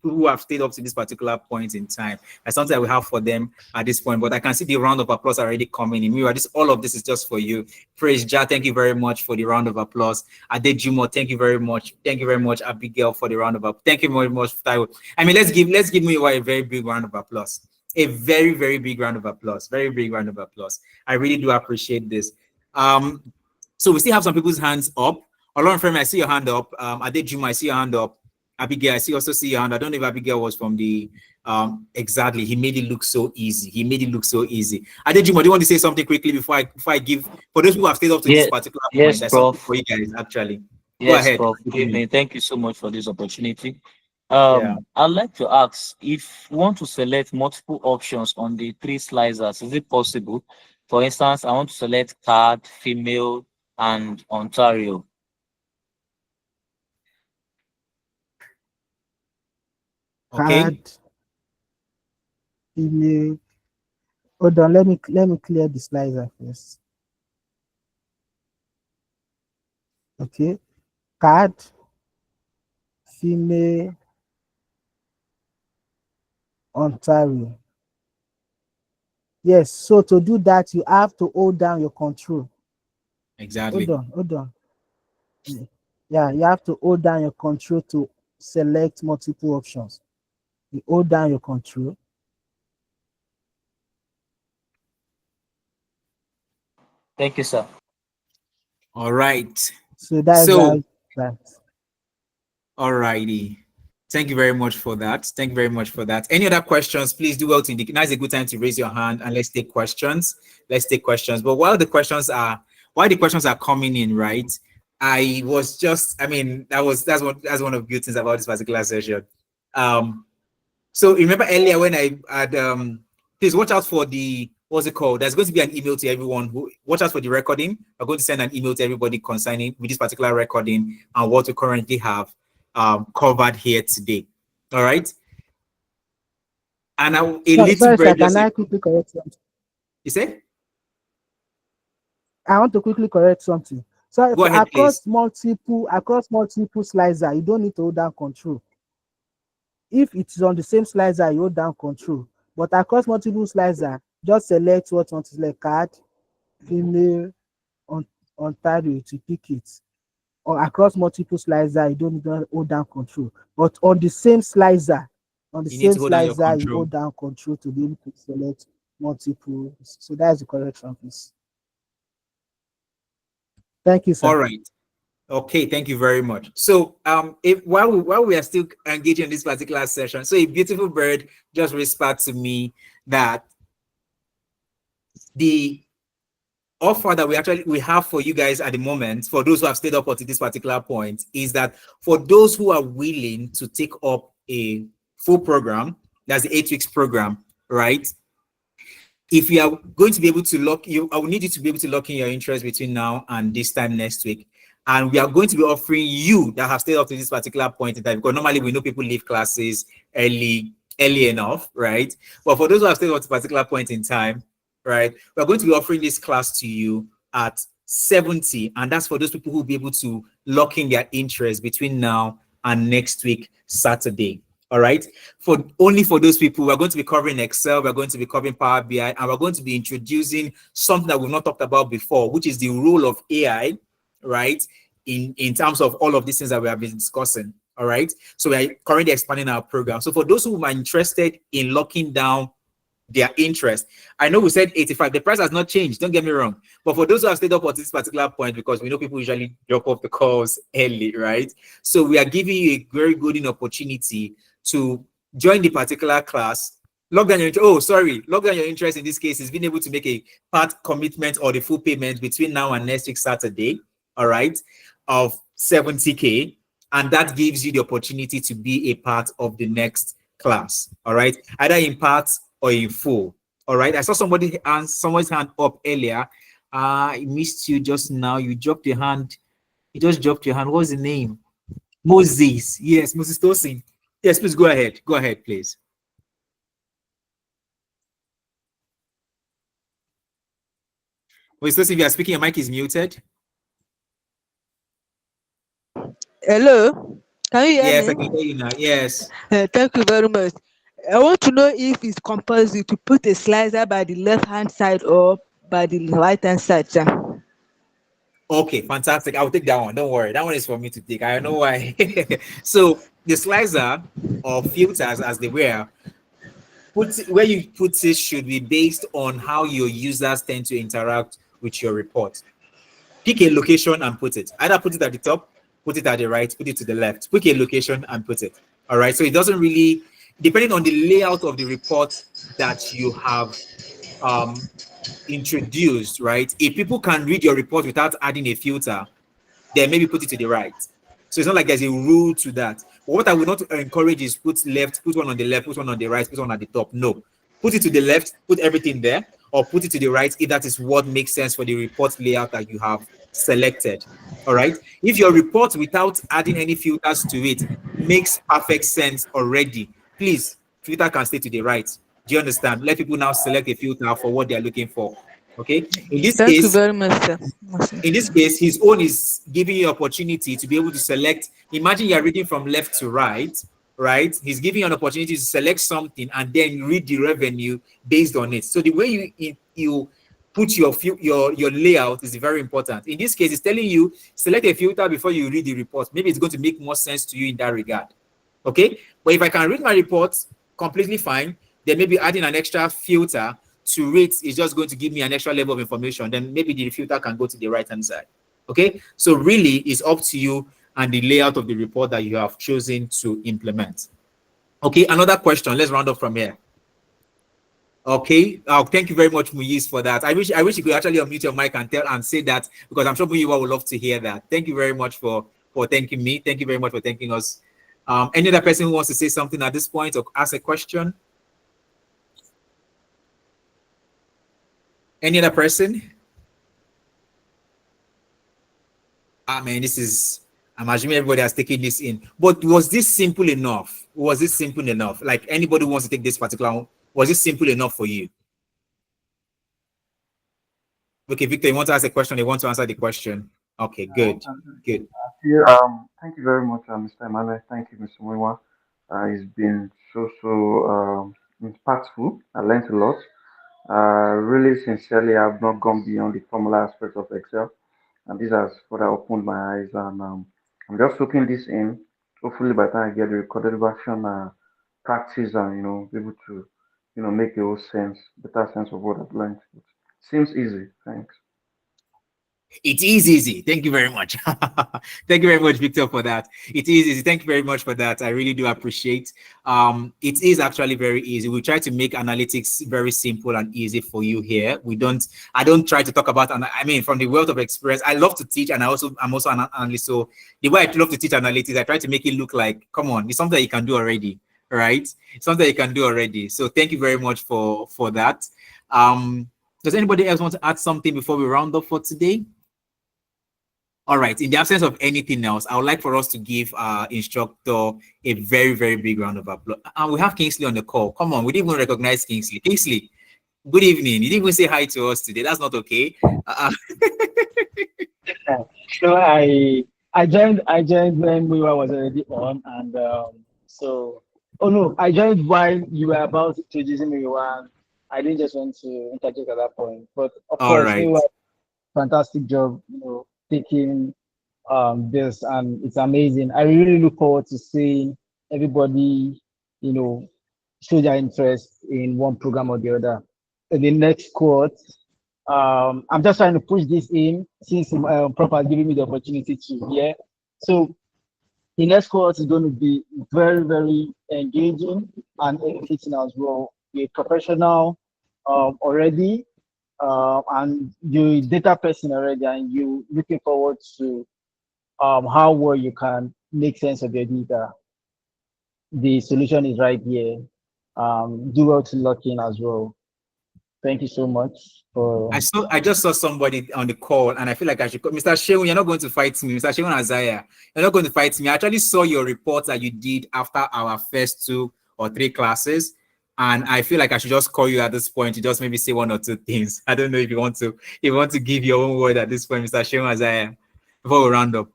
who have stayed up to this particular point in time. There's something that we have for them at this point, but I can see the round of applause already coming in. Muyiwa, all of this is just for you. Praise Ja, thank you very much for the round of applause. Adejumo, thank you very much. Thank you very much, Abigail, for the round of applause. Thank you very much, Taiwo. I mean, let's give Muyiwa a very big round of applause. A very, very big round of applause. Very big round of applause. I really do appreciate this. So we still have some people's hands up. Olorun Femi, I see your hand up. Adejuma, I see your hand up. Abigail, I also see your hand. I don't know if Abigail was from the exactly. He made it look so easy. Adejuma, do you want to say something quickly before I give for those who have stayed up to this particular point? Yes, There's Prof. something for you guys actually. Yes, Go ahead. Prof. Good evening. Thank you so much for this opportunity. Yeah. I'd like to ask if you want to select multiple options on the three slicers, is it possible? For instance, I want to select card, female, and Ontario. Okay. Card, email. Hold on, let me clear the slicer first. Okay. Card, female, Ontario. Yes, so to do that, you have to hold down your control. Exactly. Hold on. Yeah, you have to hold down your control to select multiple options. You hold down your control. Thank you, sir. All right. So that is So, how that. all righty. Thank you very much for that. Thank you very much for that. Any other questions, please do well to indicate. Now is a good time to raise your hand and let's take questions. Let's take questions. But while the questions are coming in, right? I was just, I mean, that's one of the good things about this particular session. So remember earlier when I had please watch out for the what's it called? There's going to be an email to everyone who watch out for the recording. I'm going to send an email to everybody concerning with this particular recording and what we currently have covered here today. All right. And a little Sorry, sir, bird can just I quickly correct something? you say? I want to quickly correct something. So Go ahead, please. across multiple slicer, you don't need to hold down control. If it's on the same slicer, you hold down control. But across multiple slicer, just select what you want to select: card, female, Ontario to pick it. Or across multiple slicer, you don't need to hold down control. But on the same slicer, You need to hold down your you control. hold down control to be able to select multiple. So that's the correction, please. Thank you, sir. All right. Okay, thank you very much. So, if while we are still engaging in this particular session, so a beautiful bird just whispered to me that the offer that we have for you guys at the moment, for those who have stayed up until this particular point, is that for those who are willing to take up a full program, that's the 8 weeks program, right? If you are going to be able to I will need you to be able to lock in your interest between now and this time next week. And we are going to be offering you that have stayed up to this particular point in time, because normally we know people leave classes early enough, right? But for those who have stayed up to a particular point in time, right, we're going to be offering this class to you at 70. And that's for those people who will be able to lock in their interest between now and next week, Saturday. All right. Only for those people, we're going to be covering Excel, we're going to be covering Power BI, and we're going to be introducing something that we've not talked about before, which is the role of AI, right? In terms of all of these things that we have been discussing. All right. So we are currently expanding our program. So for those who are interested in locking down their interest, I know we said 85, the price has not changed, don't get me wrong. But for those who have stayed up at this particular point, because we know people usually drop off the calls early, right? So we are giving you a very good opportunity to join the particular class, log down your interest in this case is being able to make a part commitment or the full payment between now and next week Saturday, all right, of 70K, and that gives you the opportunity to be a part of the next class, all right, either in part or in full, all right. I saw someone's hand up earlier. I missed you just now. You dropped your hand. You just dropped your hand. What's the name? Moses. Yes, Moses Tosin. Yes, please go ahead. Go ahead, please. Moses Tosin, if you are speaking, your mic is muted. Hello, can you hear Yes, me? I can hear you now. Yes. Thank you very much. I want to know if it's compulsory to put a slicer by the left-hand side or by the right-hand side, sir. Okay, fantastic. I'll take that one. Don't worry. That one is for me to take. I know why. So the slicer or filters, as they were, where you put it should be based on how your users tend to interact with your report. Pick a location and put it. Either put it at the top, put it at the right, put it to the left. Pick a location and put it. All right. So it doesn't really, depending on the layout of the report that you have introduced, right? If people can read your report without adding a filter, then maybe put it to the right. So it's not like there's a rule to that. But what I would not encourage is put left, put one on the left, put one on the right, put one at the top. No. Put it to the left, put everything there, or put it to the right if that is what makes sense for the report layout that you have selected. All right. If your report without adding any filters to it makes perfect sense already, please, filter can stay to the right. Do you understand? Let people now select a filter for what they're looking for. Okay. Thank you very much, sir. In this case, his own is giving you opportunity to be able to select. Imagine you're reading from left to right, right? He's giving you an opportunity to select something and then read the revenue based on it. So the way you put your layout is very important. In this case, it's telling you select a filter before you read the report. Maybe it's going to make more sense to you in that regard. Okay, but if I can read my report completely fine, then maybe adding an extra filter to read is just going to give me an extra level of information. Then maybe the filter can go to the right hand side. Okay, so really it's up to you and the layout of the report that you have chosen to implement. Okay, another question. Let's round up from here. Okay, thank you very much, Muyiz, for that. I wish you could actually unmute your mic and tell and say that, because I'm sure Muyiwa would love to hear that. Thank you very much for thanking me. Thank you very much for thanking us. Any other person who wants to say something at this point or ask a question? Any other person? Man, I'm assuming everybody has taken this in. But was this simple enough? Was this simple enough? Like, anybody who wants to take this particular one, was this simple enough for you? Okay, Victor, you want to ask a question? You want to answer the question? Okay, good. Good. Thank you very much, Mr. Emmanuel. Thank you, Mr. Mwiwa. It's been so impactful. I learned a lot. Really sincerely, I've not gone beyond the formula aspect of Excel, and this has further opened my eyes. And I'm just soaking this in. Hopefully, by the time I get the recorded version, practice and be able to make a whole better sense of what I've learned. It seems easy. Thanks. It is easy. Thank you very much. Thank you very much, Victor, for that. It is easy. Thank you very much for that. I really do appreciate. It is actually very easy. We try to make analytics very simple and easy for you here. I don't try to talk about, I mean, from the wealth of experience, I love to teach, and I'm also an analyst. So the way I love to teach analytics, I try to make it look like, come on, it's something that you can do already, right? It's something that you can do already. So thank you very much for that. Does anybody else want to add something before we round up for today? All right, in the absence of anything else, I would like for us to give our instructor a very, very big round of applause. And we have Kingsley on the call. Come on, we didn't even recognize Kingsley. Kingsley, good evening. You didn't even say hi to us today. That's not okay. So I joined when we were was already on, and I joined while you were about to introducing me. I didn't just want to interject at that point, but of course, right. we were fantastic job, taking this, and it's amazing. I really look forward to seeing everybody, show their interest in one program or the other. In the next quote, I'm just trying to push this in since Proper giving me the opportunity to. Yeah. So the next course is going to be very, very engaging and educating as well. You're a professional already, and you're a data person already, and you're looking forward to how well you can make sense of your data. The solution is right here. Do well to lock in as well. Thank you so much for. I just saw somebody on the call, and I feel like I should. Mr. Shehu, you're not going to fight me. Mr. Shehu Azaya, you're not going to fight me. I actually saw your report that you did after our first 2 or 3 classes, and I feel like I should just call you at this point to just maybe say 1 or 2 things. I don't know if you want to give your own word at this point, Mr. Shehu Azaya, before we round up.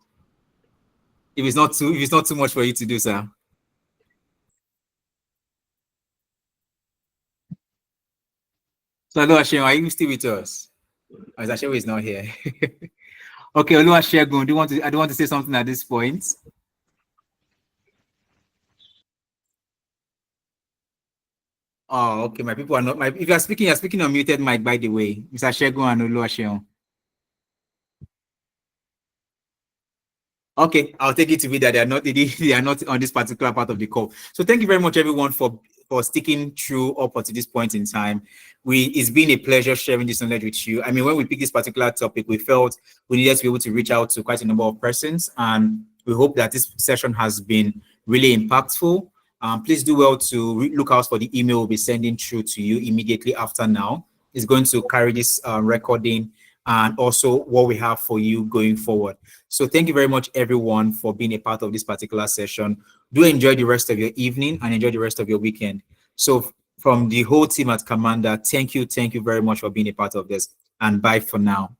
If it's not too much for you to do, sir. So, Oluwaseun, are you still with us? Oluwaseun is not here. Okay, Oluwaseun, I don't want to say something at this point. Oh, okay. My people are not. If you're speaking on muted mic, by the way, Mr. Shegun and Oluwaseun. Okay, I'll take it to be that they are not on this particular part of the call. So thank you very much, everyone, for sticking through up to this point in time. It's been a pleasure sharing this knowledge with you. I mean, when we picked this particular topic, we felt we needed to be able to reach out to quite a number of persons, and We hope that this session has been really impactful. Please do well to look out for the email we'll be sending through to you immediately after now. It's going to carry this recording and also what we have for you going forward. So thank you very much, everyone, for being a part of this particular session. Do enjoy the rest of your evening and enjoy the rest of your weekend. So from the whole team at CAMANDA, thank you very much for being a part of this, and bye for now.